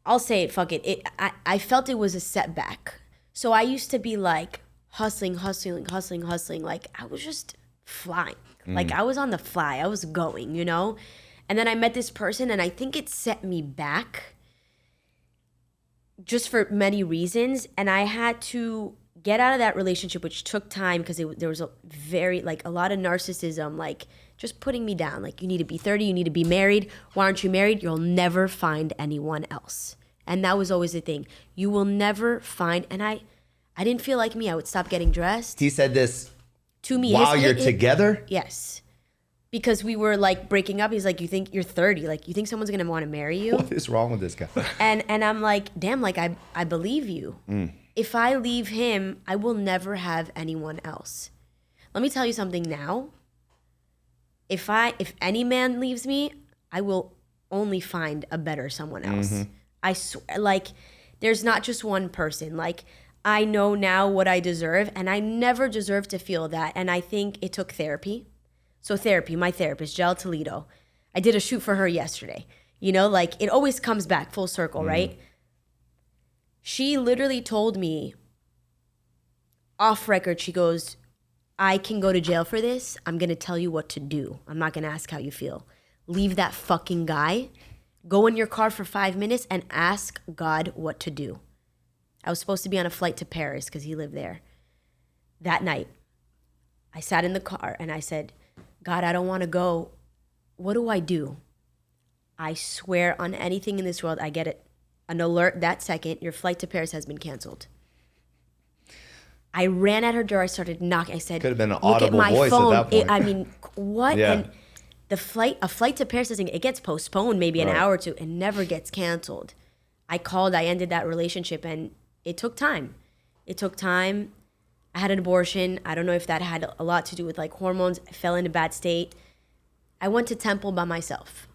I'll say it, fuck it. I felt it was a setback. So I used to be like hustling. Like, I was just flying. Like I was on the fly. I was going, you know? And then I met this person and I think it set me back just for many reasons. And I had to get out of that relationship, which took time because there was a lot of narcissism, like just putting me down. Like, you need to be 30, you need to be married. Why aren't you married? You'll never find anyone else. And that was always the thing. You will never find, and I didn't feel like me. I would stop getting dressed. He said this to me while you're together? Yes. Because we were like breaking up. He's like, you think you're 30? Like, you think someone's going to want to marry you? What is wrong with this guy? And I'm like, damn, like I believe you. If I leave him, I will never have anyone else. Let me tell you something now. If any man leaves me, I will only find a better someone else. I swear, like, there's not just one person. Like, I know now what I deserve, and I never deserved to feel that. And I think it took therapy. So therapy, my therapist, Jel Toledo. I did a shoot for her yesterday. You know, like, it always comes back full circle, right? She literally told me off record, she goes, I can go to jail for this. I'm going to tell you what to do. I'm not going to ask how you feel. Leave that fucking guy. Go in your car for 5 minutes and ask God what to do. I was supposed to be on a flight to Paris because he lived there. That night, I sat in the car and I said, God, I don't want to go. What do I do? I swear on anything in this world, I get it. An alert that second, your flight to Paris has been canceled. I ran at her door. I started knocking. I said, could have been an look audible at my voice phone. at that point. What? Yeah. And a flight to Paris, it gets postponed maybe an hour or two. It never gets canceled. I called. I ended that relationship, and it took time. I had an abortion. I don't know if that had a lot to do with like hormones. I fell in a bad state. I went to temple by myself.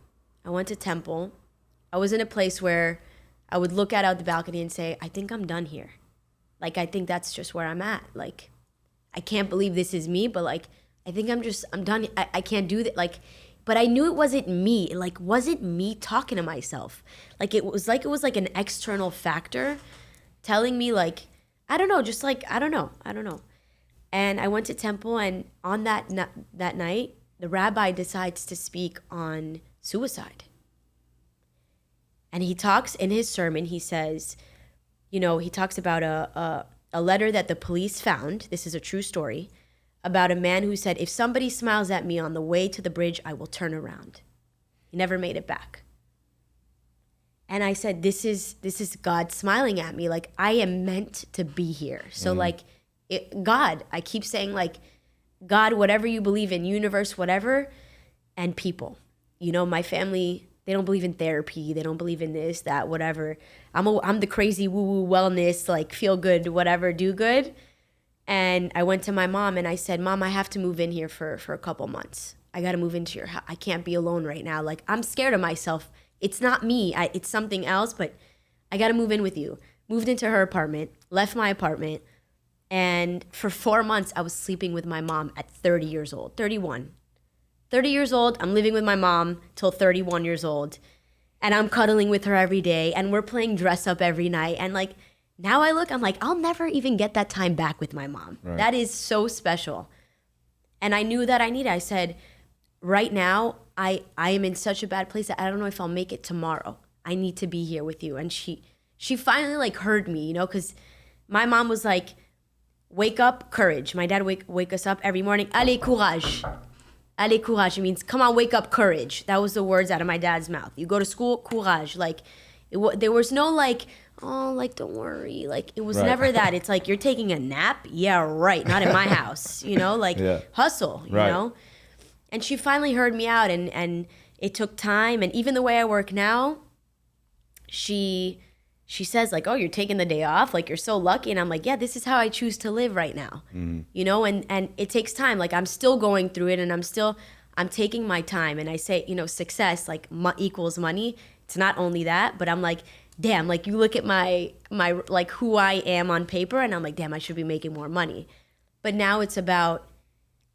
I was in a place where I would look out the balcony and say, I think I'm done here. Like, I think that's just where I'm at. Like, I can't believe this is me, but like, I think I'm done. I can't do that. Like, but I knew it wasn't me. It like wasn't me talking to myself. Like, it was like an external factor telling me like, I don't know, just like, I don't know. And I went to temple, and on that night, the rabbi decides to speak on suicide. And he talks in his sermon, he says, you know, he talks about a letter that the police found. This is a true story about a man who said, if somebody smiles at me on the way to the bridge, I will turn around. He never made it back. And I said, this is God smiling at me. Like, I am meant to be here. So like, God, I keep saying like, God, whatever you believe in, universe, whatever, and people. You know, my family, they don't believe in therapy. They don't believe in this, that, whatever. I'm the crazy woo-woo wellness, like feel good, whatever, do good. And I went to my mom and I said, Mom, I have to move in here for a couple months. I got to move into your house. I can't be alone right now. Like, I'm scared of myself. It's not me. It's something else, but I got to move in with you. Moved into her apartment, left my apartment. And for 4 months, I was sleeping with my mom at 30 years old, 31. 30 years old, I'm living with my mom till 31 years old. And I'm cuddling with her every day. And we're playing dress up every night. And like, now I'm like, I'll never even get that time back with my mom. Right. That is so special. And I knew that I said, right now, I am in such a bad place that I don't know if I'll make it tomorrow. I need to be here with you. And she finally like heard me, you know, because my mom was like, wake up, courage. My dad wake us up every morning. Allez, courage. Allez, courage. It means, come on, wake up, courage. That was the words out of my dad's mouth. You go to school, courage. Like, there was no like, oh, like, don't worry. Like, it was never that. It's like, you're taking a nap? Yeah, right. Not in my house, you know? Like, hustle, you know? And she finally heard me out, and it took time. And even the way I work now, she says, like, oh, you're taking the day off? Like, you're so lucky. And I'm like, yeah, this is how I choose to live right now. You know, and it takes time. Like, I'm still going through it, and I'm taking my time. And I say, you know, success, like, equals money. It's not only that, but I'm like, damn, like, you look at my like, who I am on paper, and I'm like, damn, I should be making more money. But now it's about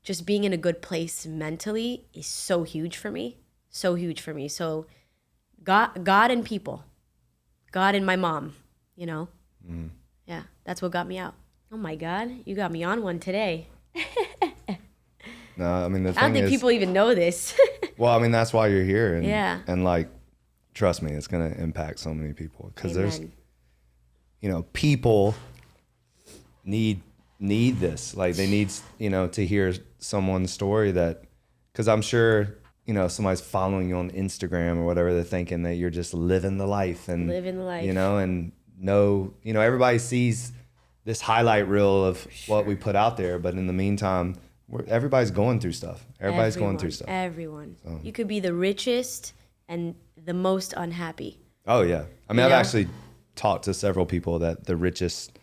just being in a good place mentally is so huge for me. So huge for me. So God and people. God and my mom, you know? Yeah, that's what got me out. Oh my God, you got me on one today. No, I mean, the I don't thing think is, people even know this. well, I mean, that's why you're here. And, Yeah. And like, trust me, it's going to impact so many people because there's, people need this. Like they need, to hear someone's story because I'm sure, somebody's following you on Instagram or whatever, they're thinking that you're just living the life and everybody sees this highlight reel of what we put out there. But in the meantime, everybody's going through stuff. Everybody's going through stuff. Everyone. So. You could be the richest and the most unhappy. Oh yeah. I mean, I've actually talked to several people that the richest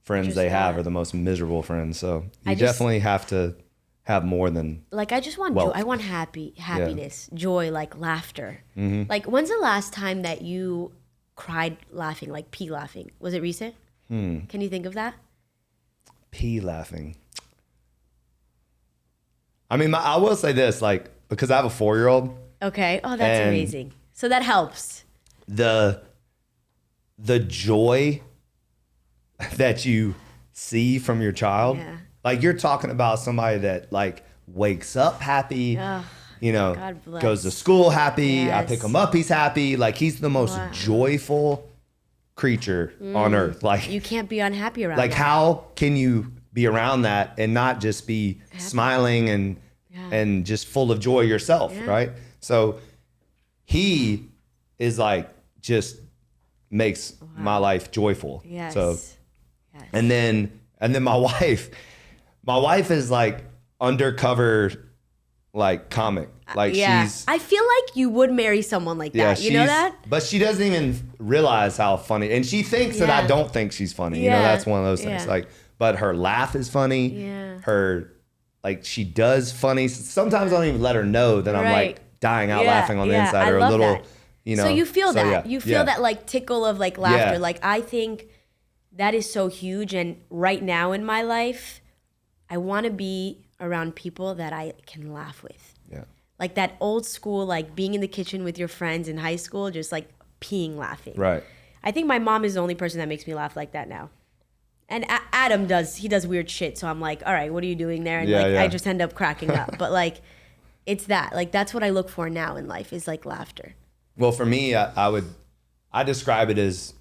friends they have are the most miserable friends. So you definitely have to have more than I just want joy. I want happiness, joy, like laughter. Mm-hmm. Like when's the last time that you cried laughing, like pee laughing? Was it recent? Can you think of that? Pee laughing. I mean, I will say this, because I have a 4-year-old. Okay. Oh, that's amazing. So that helps. The joy that you see from your child. Yeah. Like you're talking about somebody that wakes up happy, goes to school happy. Yes. I pick him up, he's happy. Like he's the most joyful creature on earth. Like you can't be unhappy around that. How can you be around that and not just be happy, smiling and just full of joy yourself, right? So he is just makes my life joyful. Yes. So and then my wife is undercover comic. She's I feel like you would marry someone like that. You know that? But she doesn't even realize how funny, and she thinks that I don't think she's funny. That's one of those things. But her laugh is funny. Yeah. Her she does funny. Sometimes I don't even let her know that I'm dying out laughing on the inside, or a little that. So you feel that. You feel that tickle of laughter. Yeah. I think that is so huge, and right now in my life I want to be around people that I can laugh with. Yeah. Like that old school, being in the kitchen with your friends in high school, just peeing laughing. Right. I think my mom is the only person that makes me laugh like that now. And Adam does weird shit. So I'm like, all right, what are you doing there? And I just end up cracking up. But it's that. That's what I look for now in life is laughter. Well, for me, I describe it as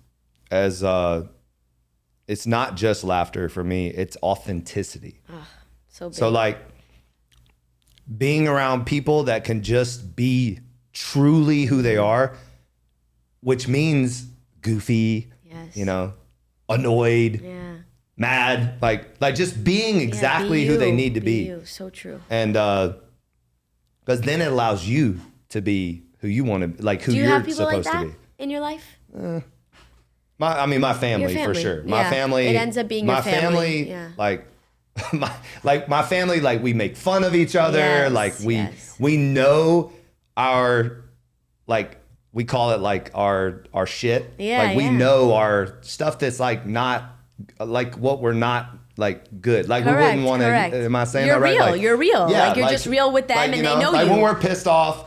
it's not just laughter for me. It's authenticity. Oh, so big. So being around people that can just be truly who they are, which means goofy, annoyed, mad, just being exactly who they need to be. You. So true. And because then it allows you to be who you want to be, who you're supposed to be. Do you have people like that in your life? My family for sure. My family. It ends up being your family. Yeah. My family, we make fun of each other. Yes, we know our, we call it our shit. Yeah. We know our stuff that's not what we're not good. Correct, we wouldn't want to. Am I saying you're that right? real. You're real. Yeah, you're just real with them, and they know you. When we're pissed off.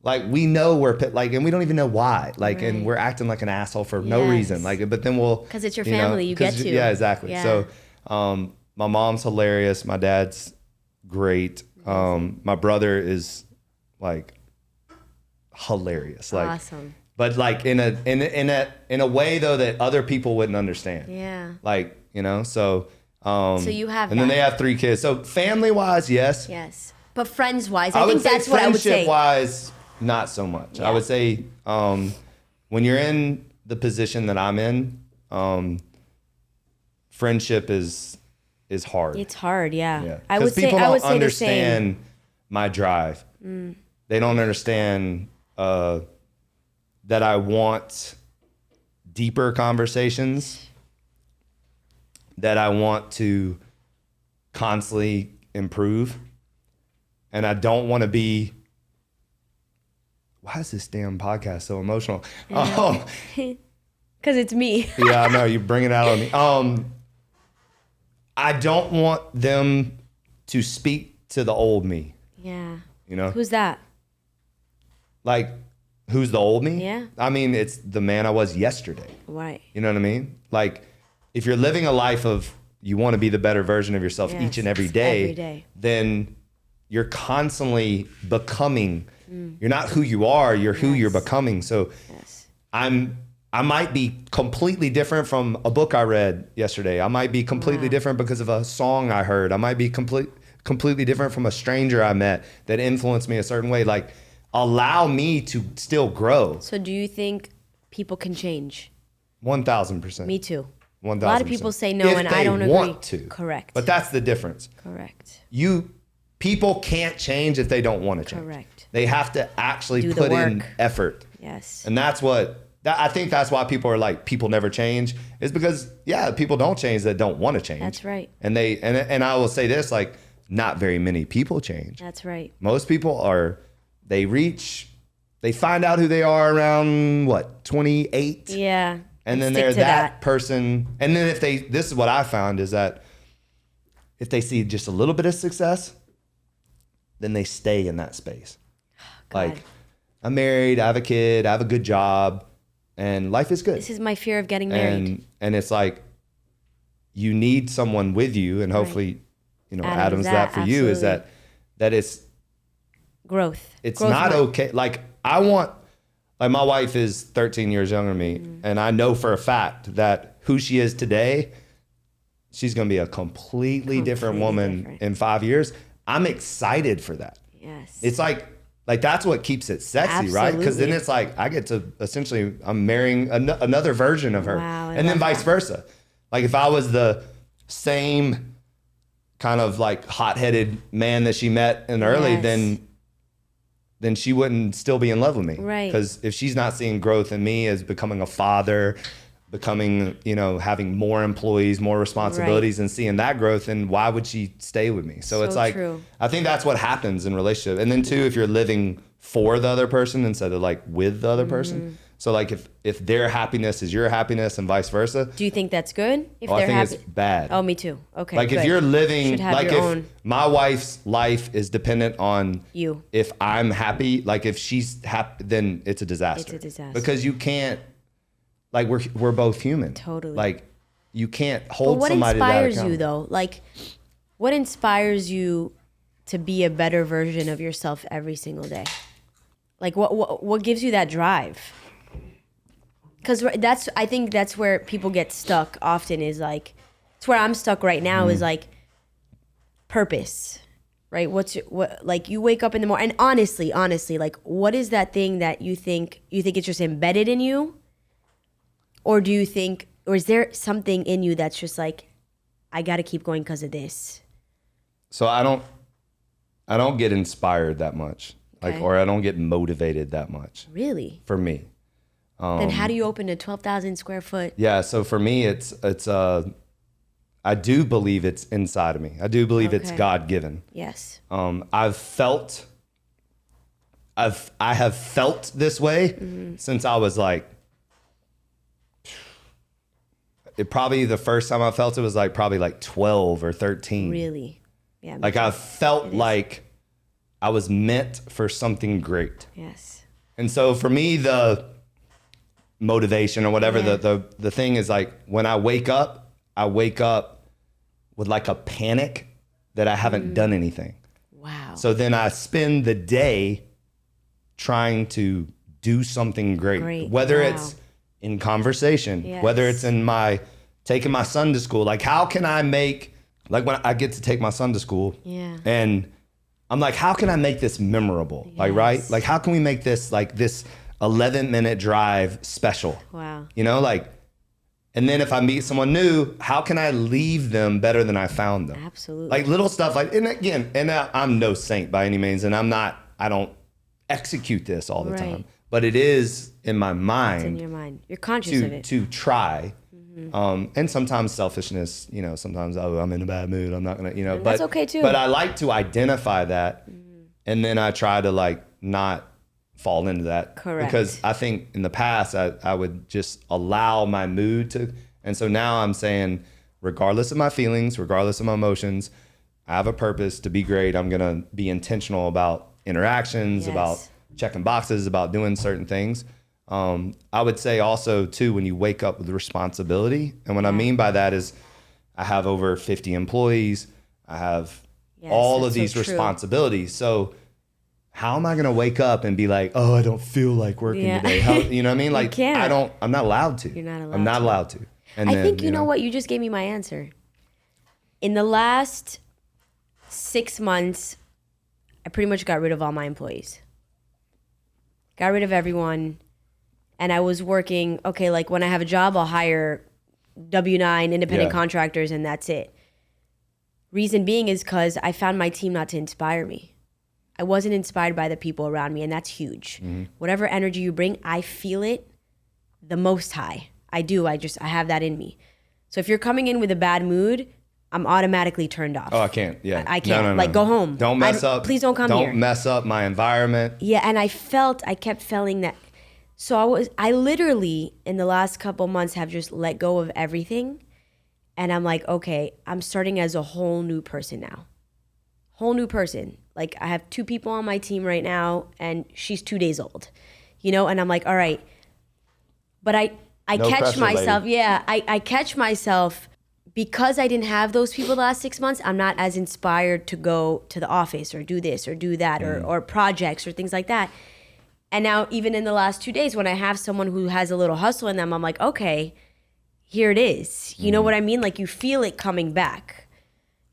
We know we're and we don't even know why. And we're acting like an asshole for no reason. But then because it's your family, you get to. Yeah, exactly. Yeah. So, my mom's hilarious. My dad's great. My brother is hilarious. Awesome. But in a way though that other people wouldn't understand. Yeah. So. So you have. And then they have 3 kids. So family wise, yes. Yes. But friends wise, I think that's what I would say. Friendship wise. Not so much. Yeah. I would say when you're in the position that I'm in, friendship is hard. It's hard, yeah. Because people don't understand my drive. They don't understand that I want deeper conversations, that I want to constantly improve, and I don't want to be. Why is this damn podcast so emotional? Because it's me. Yeah, I know. You bring it out on me. I don't want them to speak to the old me. Yeah. Who's that? Who's the old me? Yeah. I mean, it's the man I was yesterday. Right. You know what I mean? If you're living a life of you want to be the better version of yourself each and every day, then you're constantly becoming. You're not who you are, you're who you're becoming. So I might be completely different from a book I read yesterday. I might be completely different because of a song I heard. I might be completely different from a stranger I met that influenced me a certain way. Like, allow me to still grow. So do you think people can change? 1,000%. Me too. 1,000%. A lot of people say no, and I don't agree. If they want to. Correct. But that's the difference. Correct. People can't change if they don't want to change. Correct. They have to actually Do put the in work. effort. Yes. And that's I think that's why people are like, people never change, is because, people don't change that don't want to change. That's right. And and I will say this, like, not very many people change. That's right. Most people they find out who they are around 28? Yeah. And then they're that person. And then this is what I found, is that if they see just a little bit of success, then they stay in that space. Like, I'm married, I have a kid, I have a good job, and life is good. This is my fear of getting married. And it's like, you need someone with you, and hopefully, Adam's that for you, is that it's growth. It's growth not mind. okay. Like, my wife is 13 years younger than me, and I know for a fact that who she is today, she's going to be a completely different woman in 5 years. I'm excited for that. Yes. It's like that's what keeps it sexy, right? Because then it's like, I get to essentially, I'm marrying another version of her. Wow, and then vice versa. Like, if I was the same kind of like hot-headed man that she met in early, then she wouldn't still be in love with me. Right. Because if she's not seeing growth in me as becoming a father, becoming, having more employees, more responsibilities, and seeing that growth, then why would she stay with me? So it's like, true. I think that's what happens in relationship. And then too, if you're living for the other person instead of like with the other person. So like, if their happiness is your happiness and vice versa. Do you think that's good? If I they're think happy? it's bad. Oh, me too. Okay. Like, good. if you're living, Should have like, your if own. my wife's life is dependent on You. if I'm happy, like, if she's happy, then it's a disaster. It's a disaster. Because you can't, like, we're both human. Totally. Like, you can't But hold what somebody inspires that you though? Like, what inspires you to be a better version of yourself every single day? Like, what gives you that drive? Because I think that's where people get stuck often, is like, it's where I'm stuck right now, is like purpose, right? Like, you wake up in the morning, and honestly, like, what is that thing that you think it's just embedded in you? Or do you think, or is there something in you that's just like, I got to keep going because of this? So I don't get inspired that much. Okay. Like, or I don't get motivated that much. Really? For me. Then how do you open a 12,000 square foot? Yeah. So for me, it's I do believe it's inside of me. I do believe it's God given. Yes. I have felt this way since I was like, probably the first time I felt it was like probably like 12 or 13. Really? Yeah. Like, I felt like I was meant for something great. Yes. And so for me, the motivation or whatever, the thing is, like, when I wake up with like a panic that I haven't done anything. Wow. So then I spend the day trying to do something great. Whether it's in conversation, whether it's in taking my son to school. Like, how can I make, like, when I get to take my son to school, and I'm like, how can I make this memorable? Like, right? Like, how can we make this, like, this 11-minute drive special? Wow. Like, and then if I meet someone new, how can I leave them better than I found them? Absolutely. Like, little stuff like, and again, I'm no saint by any means, and I don't execute this all the time, but it is in my mind. It's in your mind. You're conscious of it. To try. And sometimes selfishness, sometimes, I'm in a bad mood, I'm not gonna, And but that's okay too. But I like to identify that, and then I try to, like, not fall into that. Correct. Because I think in the past I would just allow my mood to, and so now I'm saying, regardless of my feelings, regardless of my emotions, I have a purpose to be great. I'm gonna be intentional about interactions, about checking boxes, about doing certain things. I would say also too, when you wake up with responsibility, and what I mean by that is, I have over 50 employees. I have all of these responsibilities. So how am I going to wake up and be like, oh, I don't feel like working today? How, you know what I mean? Like, I'm not allowed to. You're not allowed I'm not allowed to. And I think, you know what? You just gave me my answer. In the last 6 months, I pretty much got rid of all my employees. Got rid of everyone. And I was working, okay, like when I have a job, I'll hire W-9 independent contractors and that's it. Reason being is because I found my team not to inspire me. I wasn't inspired by the people around me, and that's huge. Whatever energy you bring, I feel it the most high. I do. I have that in me. So if you're coming in with a bad mood, I'm automatically turned off. Oh, I can't. Yeah. I can't. No. Like, go home. Don't mess up. Please don't come here. Don't mess up my environment. Yeah, and I kept feeling that. So I literally, in the last couple months, have just let go of everything. And I'm like, okay, I'm starting as a whole new person now. Whole new person. Like, I have 2 people on my team right now, and she's 2 days old. You know, and I'm like, all right. But I No catch pressure, myself. lady. Yeah, I catch myself because I didn't have those people the last 6 months. I'm not as inspired to go to the office or do this or do that or projects or things like that. And now even in the last 2 days, when I have someone who has a little hustle in them, I'm like, okay, here it is. You know what I mean? Like, you feel it coming back,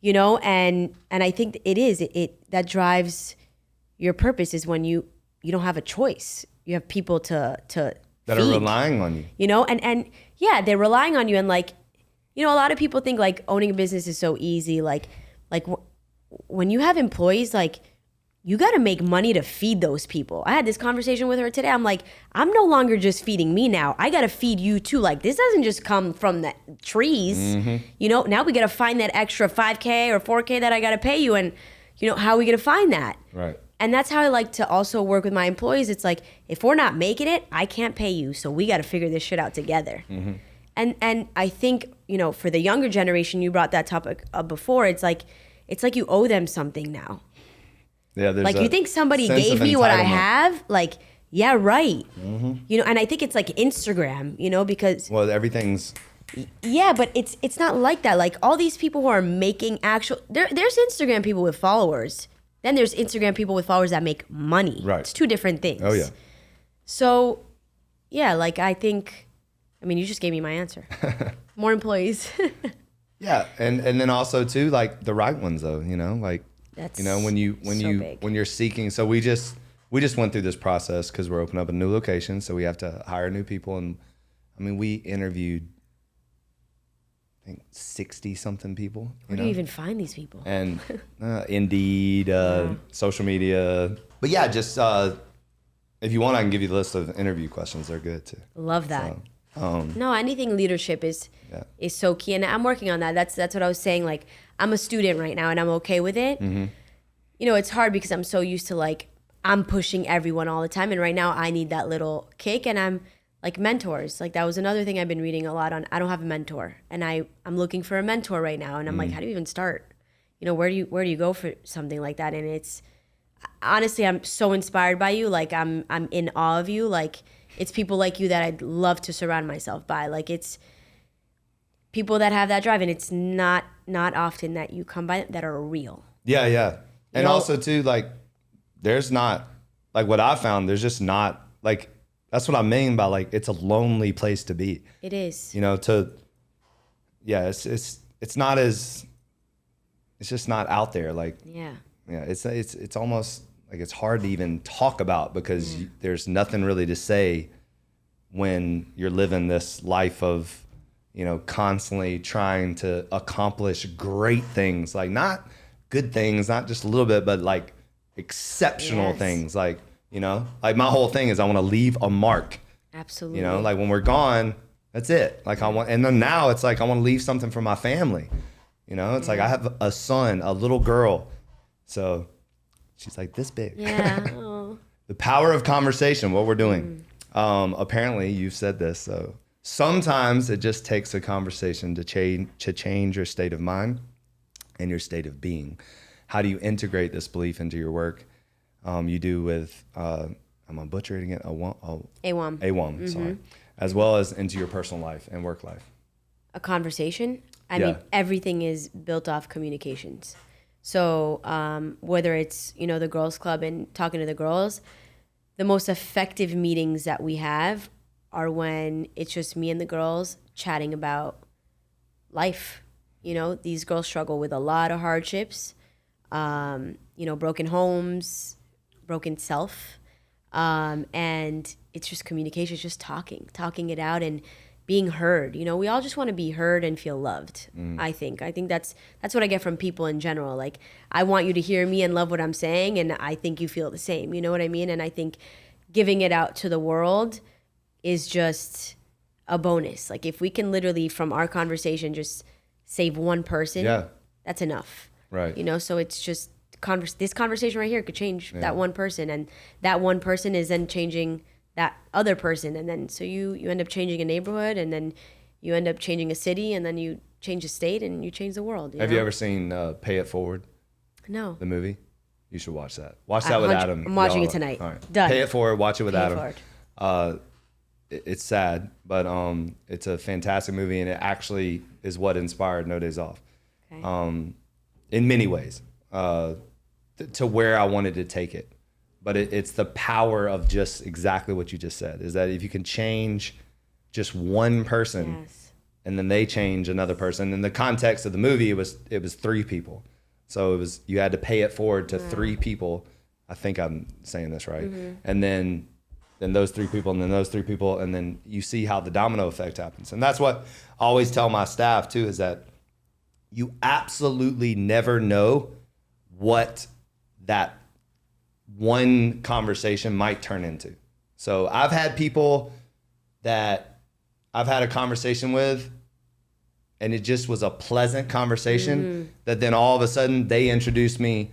you know? And I think it that drives your purpose is when you don't have a choice. You have people to That feed, are relying on you. you know? And yeah, they're relying on you. And like, you know, a lot of people think like owning a business is so easy. Like when you have employees, like, you got to make money to feed those people. I had this conversation with her today. I'm like, I'm no longer just feeding me now. I got to feed you too. Like, this doesn't just come from the trees. You know, now we got to find that extra 5K or 4K that I got to pay you. And, you know, how are we going to find that? Right. And that's how I like to also work with my employees. It's like, if we're not making it, I can't pay you. So we got to figure this shit out together. And I think, you know, for the younger generation, you brought that topic up before. It's like you owe them something now. Yeah, like, you think somebody gave me what I have? Like, yeah, right. You know, and I think it's like Instagram, you know, because everything's yeah, but it's not like that. Like, all these people who are making there's Instagram people with followers. Then there's Instagram people with followers that make money. Right. It's 2 different things. Oh yeah. So, yeah, like, I think, I mean, you just gave me my answer. More employees. Yeah, and then also too, like, the right ones though, you know, like, That's you know, when you're seeking. So we just went through this process because we're opening up a new location, so we have to hire new people. And I mean, we interviewed, I think, 60 something people. Where do you even find these people? And Indeed, social media. But yeah, just if you want, I can give you the list of interview questions. They're good too. Love that. So, no, anything leadership is so key, and I'm working on that. That's what I was saying. Like, I'm a student right now, and I'm okay with it. You know, it's hard because I'm so used to, like, I'm pushing everyone all the time, and right now I need that little kick. And I'm like, mentors. Like, that was another thing I've been reading a lot on. I don't have a mentor, and I'm looking for a mentor right now, and I'm like, how do you even start? You know, where do you go for something like that? And it's honestly, I'm so inspired by you. Like, I'm in awe of you. Like, it's people like you that I'd love to surround myself by. Like, it's people that have that drive, and it's not often that you come by that are real. Yeah, yeah. And also too, like, there's not, like, what I found, there's just not, like, that's what I mean by, like, it's a lonely place to be. It is. You know, it's not as, it's just not out there. Like, yeah, it's almost like it's hard to even talk about because there's nothing really to say when you're living this life of, you know, constantly trying to accomplish great things, like, not good things, not just a little bit, but like exceptional things. Like, you know, like, my whole thing is I want to leave a mark. Absolutely. You know, like, when we're gone, that's it. Like, and then now it's like, I want to leave something for my family. You know, it's like, I have a son, a little girl. So she's like this big. Yeah. The power of conversation, what we're doing. Apparently you've said this. So sometimes it just takes a conversation to change your state of mind and your state of being. How do you integrate this belief into your work? You do with, I'm going to butcher it again, AWOM, sorry. As well as into your personal life and work life. A conversation. I mean, everything is built off communications. So whether it's, the girls club and talking to the girls, the most effective meetings that we have are when it's just me and the girls chatting about life. These girls struggle with a lot of hardships, broken homes, broken self. And it's just communication, it's just talking it out and being heard. We all just want to be heard and feel loved. I think that's what I get from people in general. Like, I want you to hear me and love what I'm saying, and I think you feel the same. You know what I mean? And I think giving it out to the world is just a bonus. Like, if we can literally from our conversation just save one person, that's enough. Right. So it's just this conversation right here could change that one person, and that one person is then changing that other person, and then so you end up changing a neighborhood, and then you end up changing a city, and then you change a state, and you change the world. Have you ever seen Pay It Forward? No. The movie? You should watch that. Watch that with Adam. I'm watching it tonight. All right. Done. Pay It Forward. Watch it with Pay It Adam. It's sad, but it's a fantastic movie, and it actually is what inspired No Days Off. Okay. In many ways, to where I wanted to take it. But it's the power of just exactly what you just said, is that if you can change just one person, and then they change another person. In the context of the movie, it was 3 people. So you had to pay it forward to 3 people. I think I'm saying this right. Mm-hmm. And then those 3 people, and then those 3 people, and then you see how the domino effect happens. And that's what I always tell my staff too, is that you absolutely never know what that one conversation might turn into. So I've had people that I've had a conversation with, and it just was a pleasant conversation, that then all of a sudden they introduced me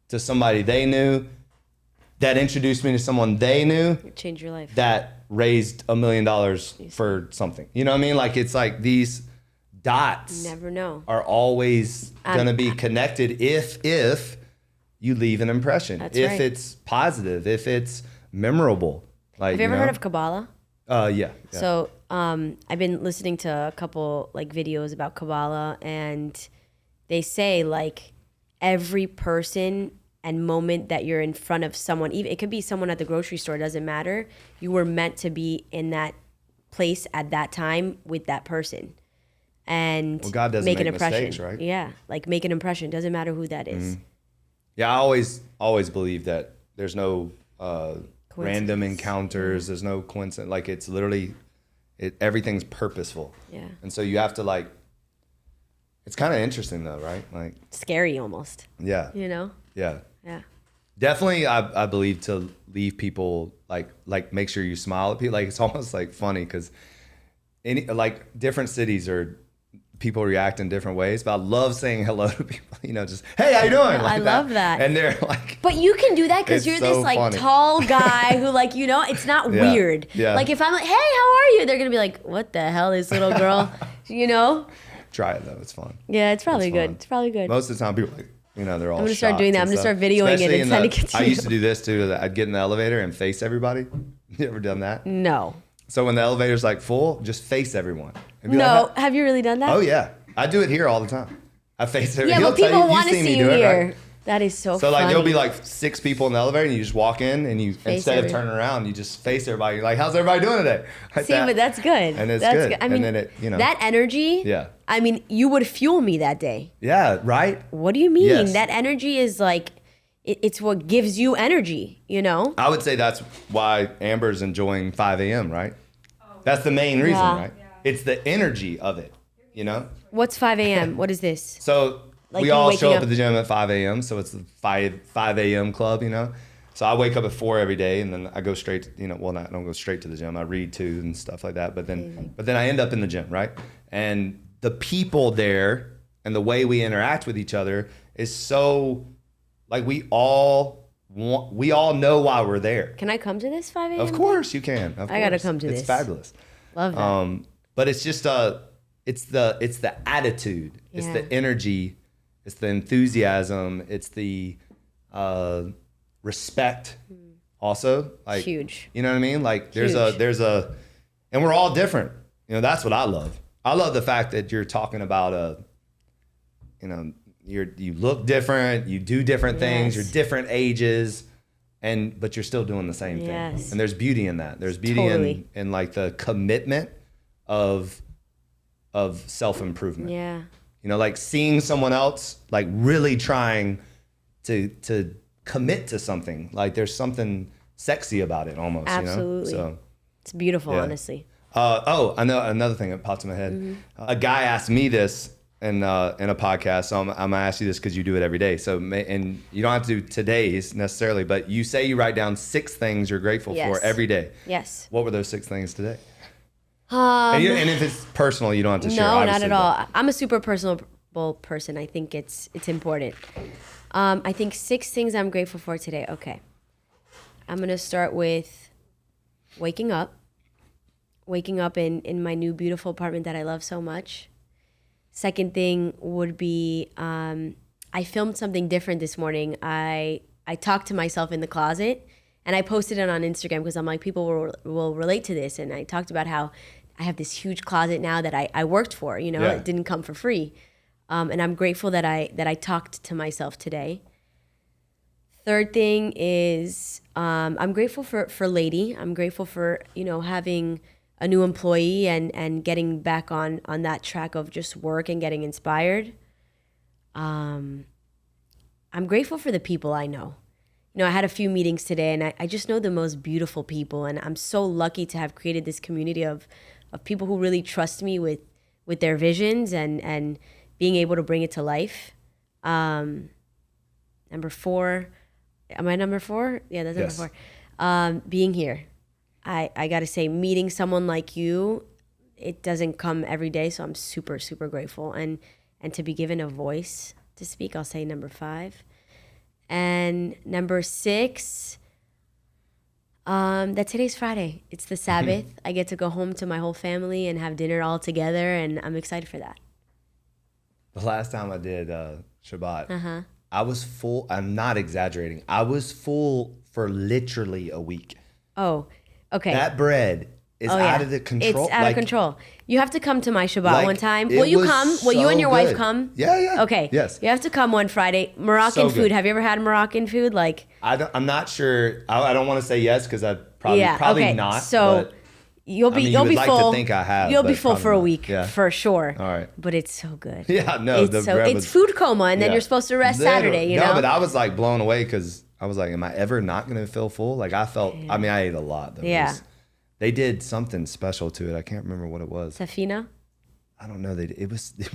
to somebody they knew, that introduced me to someone they knew. It changed your life. That raised $1 million for something. You know what I mean? Like, it's like these dots, you never know, are always gonna be connected if you leave an impression. That's if right. It's positive, if it's memorable. Like, have you ever heard of Kabbalah? Yeah. So I've been listening to a couple videos about Kabbalah, and they say every person and moment that you're in front of someone, even it could be someone at the grocery store, doesn't matter. You were meant to be in that place at that time with that person. And God doesn't make an make impression. mistakes, right? Yeah, make an impression. Doesn't matter who that is. Mm-hmm. Yeah, I always believe that there's no random encounters. There's no coincidence. Like, it's literally, everything's purposeful. Yeah. And so you have to it's kind of interesting though, right? Like, scary almost. Yeah. Yeah. Yeah. Definitely, I believe to leave people make sure you smile at people. Like, it's almost funny because different cities or people react in different ways, but I love saying hello to people, just, hey, how you doing? I love that. And they're but you can do that because you're so this funny. Tall guy who it's not weird. Yeah. If I'm hey, how are you? They're going to be like, what the hell, this little girl, Try it though, it's fun. Yeah, it's probably good. Fun. It's probably good. Most of the time people they're all I'm going to start doing that. I'm going to start videoing it and sending it to you. I used to do this too. I'd get in the elevator and face everybody. You ever done that? No. So when the elevator's full, just face everyone. No, have you really done that? Oh yeah. I do it here all the time. I face everyone. Yeah, but people want to see you here. Right? That is so funny. So there'll be 6 people in the elevator, and you just walk in, and you instead of turning around, you just face everybody. You're like, how's everybody doing today? But that's good. And it's good. I mean, and then that energy. Yeah. I mean, you would fuel me that day. Yeah. Right. What do you mean? Yes. That energy is it's what gives you energy. I would say that's why Amber's enjoying 5 a.m. Right. That's the main reason, right? Yeah. It's the energy of it. What's 5 a.m.? What is this? So we all show up at the gym at 5 a.m. So it's the 5 a.m. club, So I wake up at 4 every day, and then I go straight, I don't go straight to the gym. I read too and stuff like that. But then I end up in the gym, right? And the people there and the way we interact with each other is so, we all know why we're there. Can I come to this 5 a.m.? Of course you can. I gotta come to this. It's fabulous. Love that. But it's just it's the attitude, it's the energy, it's the enthusiasm, it's the respect. Also, huge. You know what I mean? There's a, and we're all different. That's what I love. I love the fact that you're talking about you look different, you do different things, you're different ages, but you're still doing the same thing. And there's beauty in that. There's beauty in like the commitment of self-improvement. Yeah. You know, like seeing someone else like really trying to commit to something. Like there's something sexy about it almost. Absolutely. You know? So it's beautiful, honestly. I know another thing that popped in my head. A guy asked me this in a podcast, so I'm gonna ask you this because you do it every day. So, and you don't have to do today's necessarily, but you say you write down 6 things you're grateful for every day. Yes. What were those 6 things today? And if it's personal, you don't have to share. No, not at all. I'm a super personable person. I think it's important. I think 6 things I'm grateful for today. Okay. I'm gonna start with waking up in my new beautiful apartment that I love so much. Second thing would be I filmed something different this morning. I talked to myself in the closet, and I posted it on Instagram because I'm like, people will relate to this. And I talked about how I have this huge closet now that I worked for. You know, it didn't come for free, and I'm grateful that I talked to myself today. Third thing is I'm grateful for Lady. I'm grateful for having a new employee and getting back on that track of just work and getting inspired. I'm grateful for the people I know. I had a few meetings today, and I just know the most beautiful people, and I'm so lucky to have created this community of people who really trust me with their visions and being able to bring it to life. Number 4, am I number 4? Yeah, that's number 4. Being here. I got to say, meeting someone like you, it doesn't come every day, so I'm super, super grateful. And to be given a voice to speak, I'll say number 5. And number 6, that today's Friday. It's the Sabbath. I get to go home to my whole family and have dinner all together, and I'm excited for that. The last time I did Shabbat, I was full. I'm not exaggerating. I was full for literally a week. Oh, okay. That bread is out of the control. It's out of control. You have to come to my Shabbat one time. Will you come? Will you and your wife come? Yeah. Okay. Yes. You have to come one Friday. Moroccan food. Have you ever had Moroccan food? I'm not sure. I don't want to say yes because I probably not. So you'll be you would full. Like to think I have. You'll be full for a week for sure. All right. But it's so good. Yeah. No. It's food coma, and then you're supposed to rest Saturday. You know. No, but I was like blown away because I was like, am I ever not going to feel full? Like I felt. I mean, I ate a lot though. Yeah. They did something special to it. I can't remember what it was. Safina? I don't know. It was the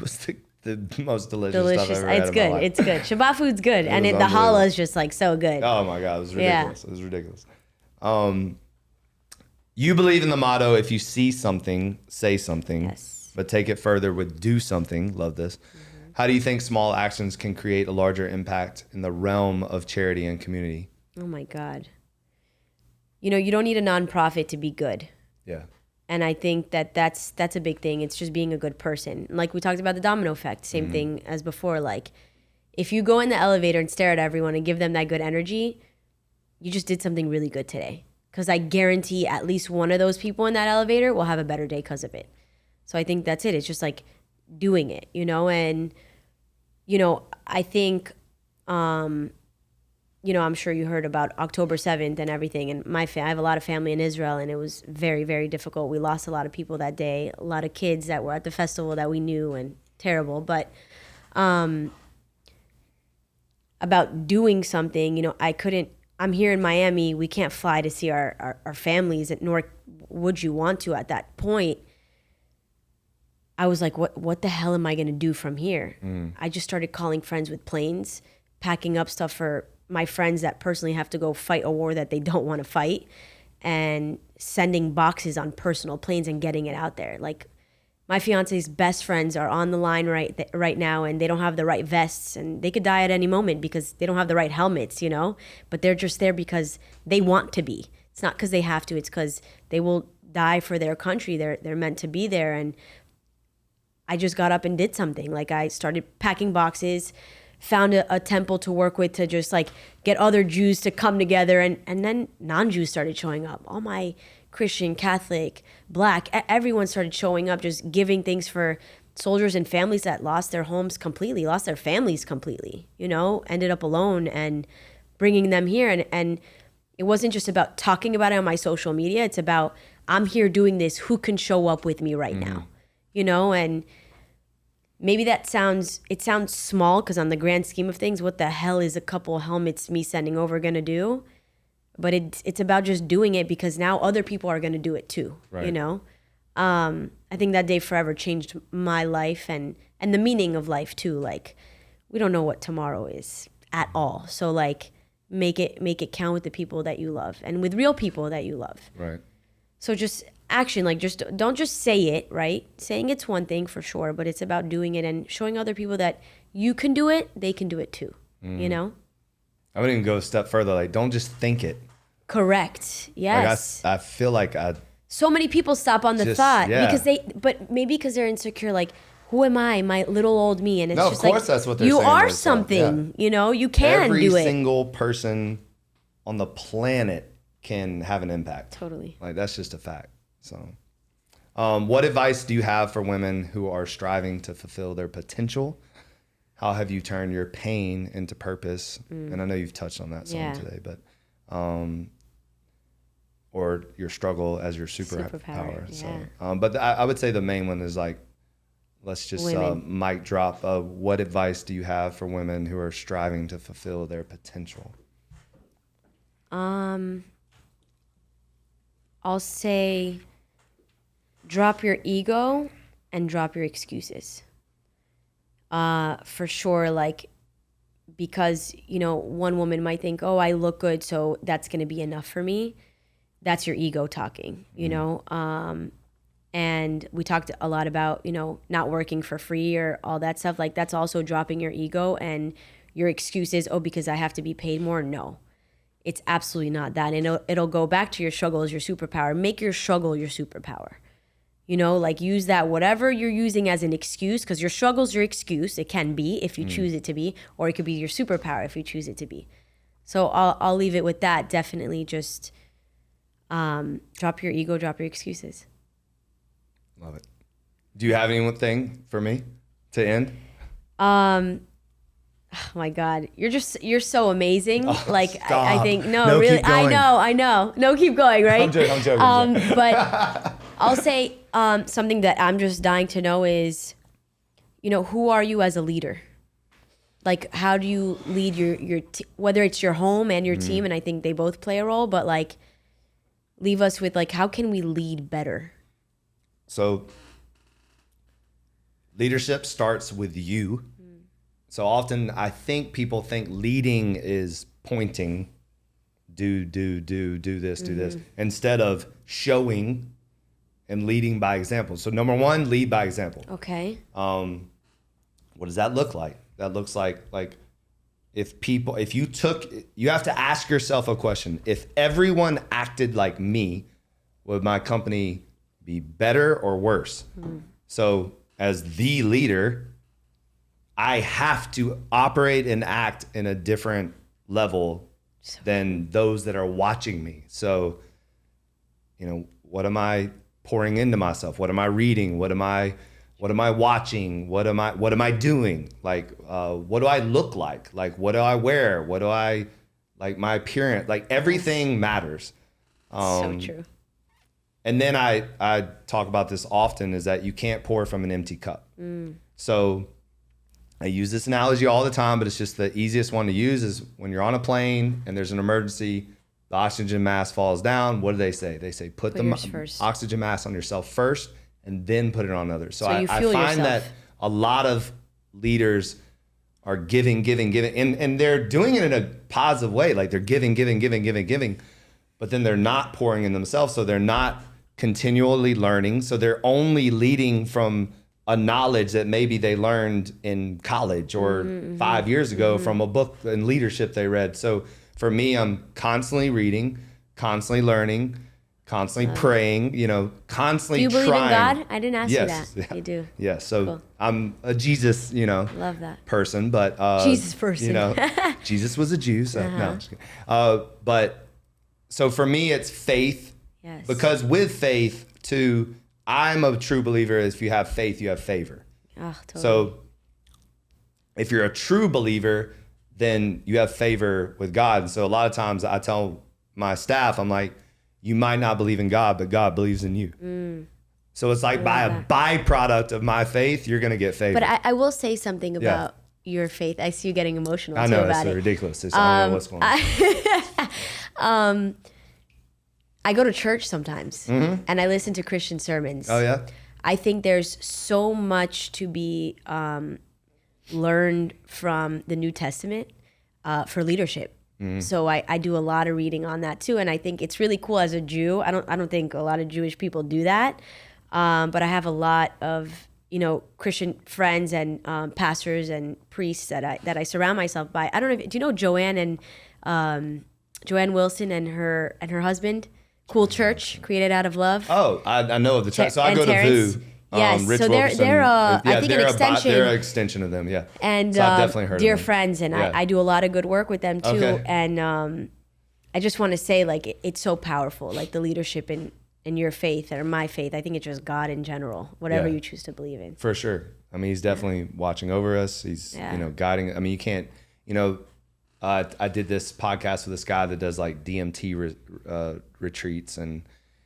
most delicious stuff I've ever had It's in good. my life. It's good. Shabbat food's good. And the challah is just so good. Oh my God. It was ridiculous. Yeah. It was ridiculous. You believe in the motto, if you see something, say something. Yes. But take it further with do something. Love this. Mm-hmm. How do you think small actions can create a larger impact in the realm of charity and community? Oh my God. You don't need a nonprofit to be good. Yeah. And I think that's a big thing. It's just being a good person. Like we talked about the domino effect, same thing as before. Like if you go in the elevator and stare at everyone and give them that good energy, you just did something really good today. Because I guarantee at least one of those people in that elevator will have a better day because of it. So I think that's it. It's just like doing it, and, I think, I'm sure you heard about October 7th and everything. And I have a lot of family in Israel, and it was very, very difficult. We lost a lot of people that day, a lot of kids that were at the festival that we knew, and terrible. But about doing something, I'm here in Miami. We can't fly to see our families, nor would you want to at that point. I was like, what the hell am I going to do from here? I just started calling friends with planes, packing up stuff for my friends that personally have to go fight a war that they don't want to fight, and sending boxes on personal planes and getting it out there. Like my fiance's best friends are on the line right now, and they don't have the right vests, and they could die at any moment because they don't have the right helmets, but they're just there because they want to be. It's not because they have to, it's because they will die for their country. They're meant to be there. And I just got up and did something. Like I started packing boxes, found a temple to work with to just get other Jews to come together, and then non-Jews started showing up. All my Christian, Catholic, Black, everyone started showing up, just giving things for soldiers and families that lost their homes completely, lost their families completely, you know, ended up alone, and bringing them here. And it wasn't just about talking about it on my social media. It's about, I'm here doing this. Who can show up with me right now? You know, and maybe it sounds small, because on the grand scheme of things, what the hell is a couple helmets me sending over going to do? But it's about just doing it, because now other people are going to do it too, you know? I think that day forever changed my life and the meaning of life too. Like, we don't know what tomorrow is at all. So like, make it count with the people that you love and with real people that you love. Right. So just action, like, just don't just say it, right? Saying it's one thing for sure, but it's about doing it and showing other people that you can do it, they can do it too, you know? I would even go a step further. Like, don't just think it. Correct. Yes. Like I feel like so many people stop on the thought but maybe because they're insecure, like, who am I, my little old me? And it's just like, that's what they're you saying. You are something, you know, you can do it. Every single person on the planet can have an impact. Totally. Like, that's just a fact. So, what advice do you have for women who are striving to fulfill their potential? How have you turned your pain into purpose? And I know you've touched on that some today, but, or your struggle as your superpower. So, but I would say the main one is like, let's just mic drop. What advice do you have for women who are striving to fulfill their potential? I'll say, drop your ego and drop your excuses. For sure, like, because, you know, one woman might think, oh, I look good, so that's going to be enough for me. That's your ego talking, you know? And we talked a lot about, you know, not working for free or all that stuff. Like, that's also dropping your ego and your excuses. Oh, because I have to be paid more. No, it's absolutely not that. And it'll go back to your struggle as your superpower. Make your struggle your superpower. You know, like, use that, whatever you're using as an excuse, because your struggle's your excuse. It can be if you choose it to be, or it could be your superpower if you choose it to be. So I'll leave it with that. Definitely just drop your ego, drop your excuses. Love it. Do you have anything for me to end? Oh my God, you're so amazing. Oh, like, I think no, really, keep going. I know. No, keep going, right? I'm joking. But I'll say something that I'm just dying to know is, you know, who are you as a leader? Like, how do you lead your whether it's your home and your team, and I think they both play a role, but like, leave us with, like, how can we lead better? So leadership starts with you. So often I think people think leading is pointing, do this, do this, instead of showing and leading by example. So number one, lead by example. Okay. What does that look like? That looks like you have to ask yourself a question. If everyone acted like me, would my company be better or worse? So as the leader, I have to operate and act in a different level than those that are watching me. So, you know, what am I pouring into myself? What am I reading? What am I watching? What am I doing? Like, what do I look like? Like, what do I wear? What do I, like, my appearance? Like, everything matters. So true. And then I talk about this often, is that you can't pour from an empty cup. So I use this analogy all the time, but it's just the easiest one to use is when you're on a plane and there's an emergency, the oxygen mask falls down. What do they say? They say, put the oxygen mask on yourself first and then put it on others. So I find yourself. That a lot of leaders are giving, and they're doing it in a positive way. Like, they're giving, but then they're not pouring in themselves. So they're not continually learning. So they're only leading from a knowledge that maybe they learned in college or 5 years ago from a book in leadership they read. So for me, I'm constantly reading, constantly learning, constantly praying, you know, constantly trying. Do you believe in God? I didn't ask you that. Yeah. You do. Yeah. So cool. I'm a Jesus, you know, love that person, but Jesus person. You know, Jesus was a Jew. So no, I'm just kidding. But so for me, it's faith. Yes. Because with faith, too, I'm a true believer. If you have faith, you have favor. Oh, totally. So if you're a true believer, then you have favor with God. And so a lot of times I tell my staff, I'm like, you might not believe in God, but God believes in you. So it's like by a byproduct of my faith, you're going to get favor. But I will say something about your faith. I see you getting emotional I know, too about it's it. ridiculous. I don't know what's going on. I go to church sometimes and I listen to Christian sermons. Oh, yeah? I think there's so much to be learned from the New Testament for leadership. So I do a lot of reading on that too, and I think it's really cool as a Jew. I don't think a lot of Jewish people do that, but I have a lot of Christian friends and pastors and priests that I surround myself by. I don't know. Do you know Joanne Wilson and her husband? Cool Church, created out of love. Oh, I know of the church. So I go Terrence. to VU. Yes, Rich so they're I think an extension. They're an extension of them, yeah. And so I've definitely heard dear of them. friends, and I do a lot of good work with them too. Okay. And I just want to say, like, it's so powerful, like the leadership in your faith or my faith. I think it's just God in general, whatever you choose to believe in. For sure. I mean, he's definitely watching over us. He's guiding. I mean, you can't. I did this podcast with this guy that does like DMT retreats, and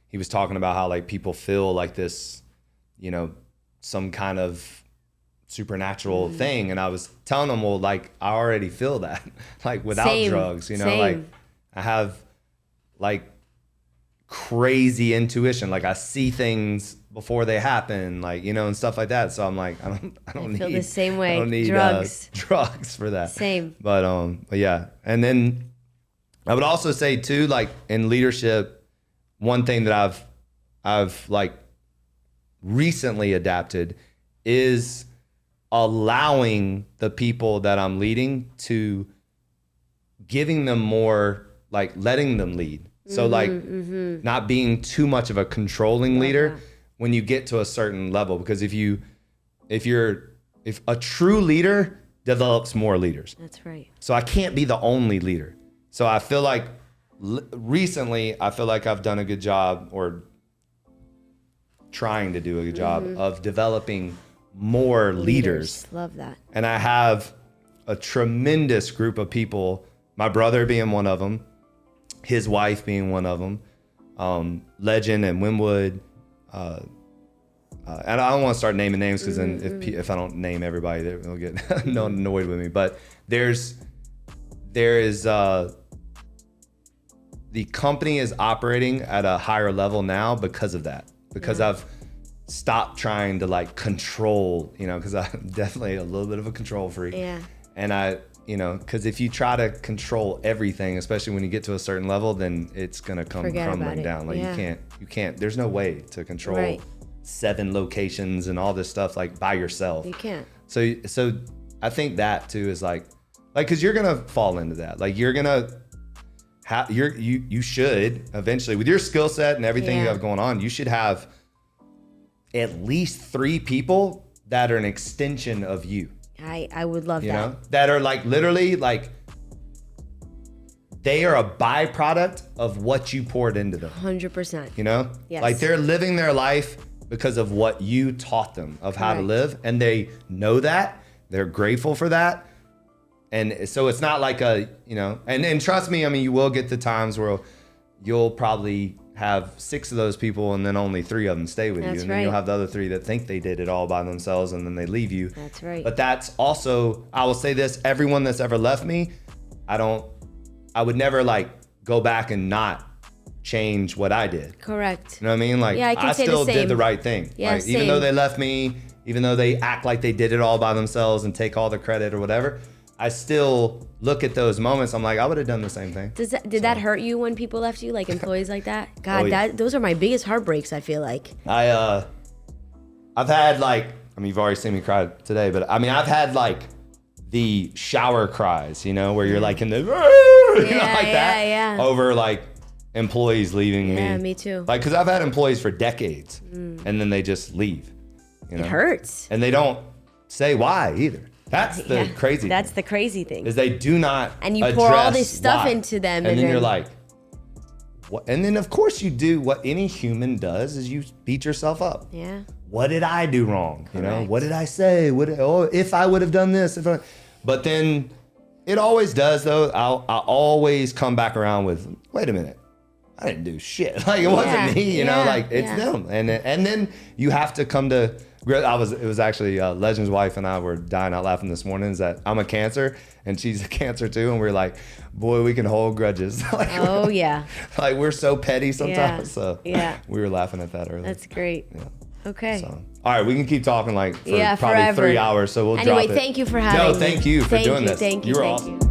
he was talking about how like people feel like this, some kind of supernatural thing. And I was telling him, well, like, I already feel that, like without drugs, like I have like crazy intuition. Like I see things before they happen, like, and stuff like that. So I'm like, I don't feel need the same way. I don't need drugs for that. Same. But yeah. And then I would also say too, like in leadership, one thing that I've like recently adapted is allowing the people that I'm leading to giving them more, like letting them lead. So not being too much of a controlling leader when you get to a certain level, because if a true leader develops more leaders. That's right. So I can't be the only leader. So I feel like recently I've done a good job, or trying to do a good job of developing more leaders. Love that. And I have a tremendous group of people, my brother being one of them, his wife being one of them, Legend and Winwood. And I don't want to start naming names, because then if I don't name everybody, they'll get annoyed with me. But there is the company is operating at a higher level now because of that. Because I've stopped trying to like control, because I'm definitely a little bit of a control freak. Yeah. And because if you try to control everything, especially when you get to a certain level, then it's gonna come crumbling down. Like you can't. There's no way to control 7 locations and all this stuff like by yourself. You can't. So I think that too is like, because you're gonna fall into that. Like you're gonna. You should eventually, with your skill set and everything you have going on, you should have at least 3 people that are an extension of you. I would love that. That are like literally like they are a byproduct of what you poured into them. 100%. Yes. Like they're living their life because of what you taught them of how to live, and they know that. They're grateful for that. And so it's not like and trust me, I mean, you will get the times where you'll probably have 6 of those people and then only 3 of them stay with you. And then you'll have the other 3 that think they did it all by themselves and then they leave you. That's right. But that's also, I will say this, everyone that's ever left me, I would never like go back and not change what I did. Correct. You know what I mean? Like I still did the right thing. Yeah, like, even though they left me, even though they act like they did it all by themselves and take all the credit or whatever, I still look at those moments. I'm like, I would have done the same thing. Did that hurt you when people left you, like employees like that? God, those are my biggest heartbreaks, I feel like. I've had like, I mean, you've already seen me cry today, but I mean, I've had like the shower cries, where you're like in the, that over like employees leaving me. Yeah, me too. Like, cause I've had employees for decades and then they just leave. It hurts. And they don't say why either. That's the crazy thing. That's the crazy thing. Is they do not and you pour all this stuff into them. And then you're like, what? And then of course you do what any human does, is you beat yourself up. Yeah. what did I do wrong? You know, Correct. what did I say? If I would have done this, but then it always does though. I always come back around with, wait a minute, I didn't do shit. Like it wasn't me, you know, like it's them. And then you have to come to, it was actually Legend's wife and I were dying out laughing this morning, is that I'm a Cancer and she's a Cancer too. And we're like, boy, we can hold grudges. Like, Oh yeah. Like we're so petty sometimes. Yeah. So we were laughing at that earlier. That's great. Yeah. Okay. So, all right, we can keep talking like for probably forever. 3 hours. So we'll anyway, drop it. thank you for having me. No, thank you for doing this. Thank you. You were Thank awesome. you.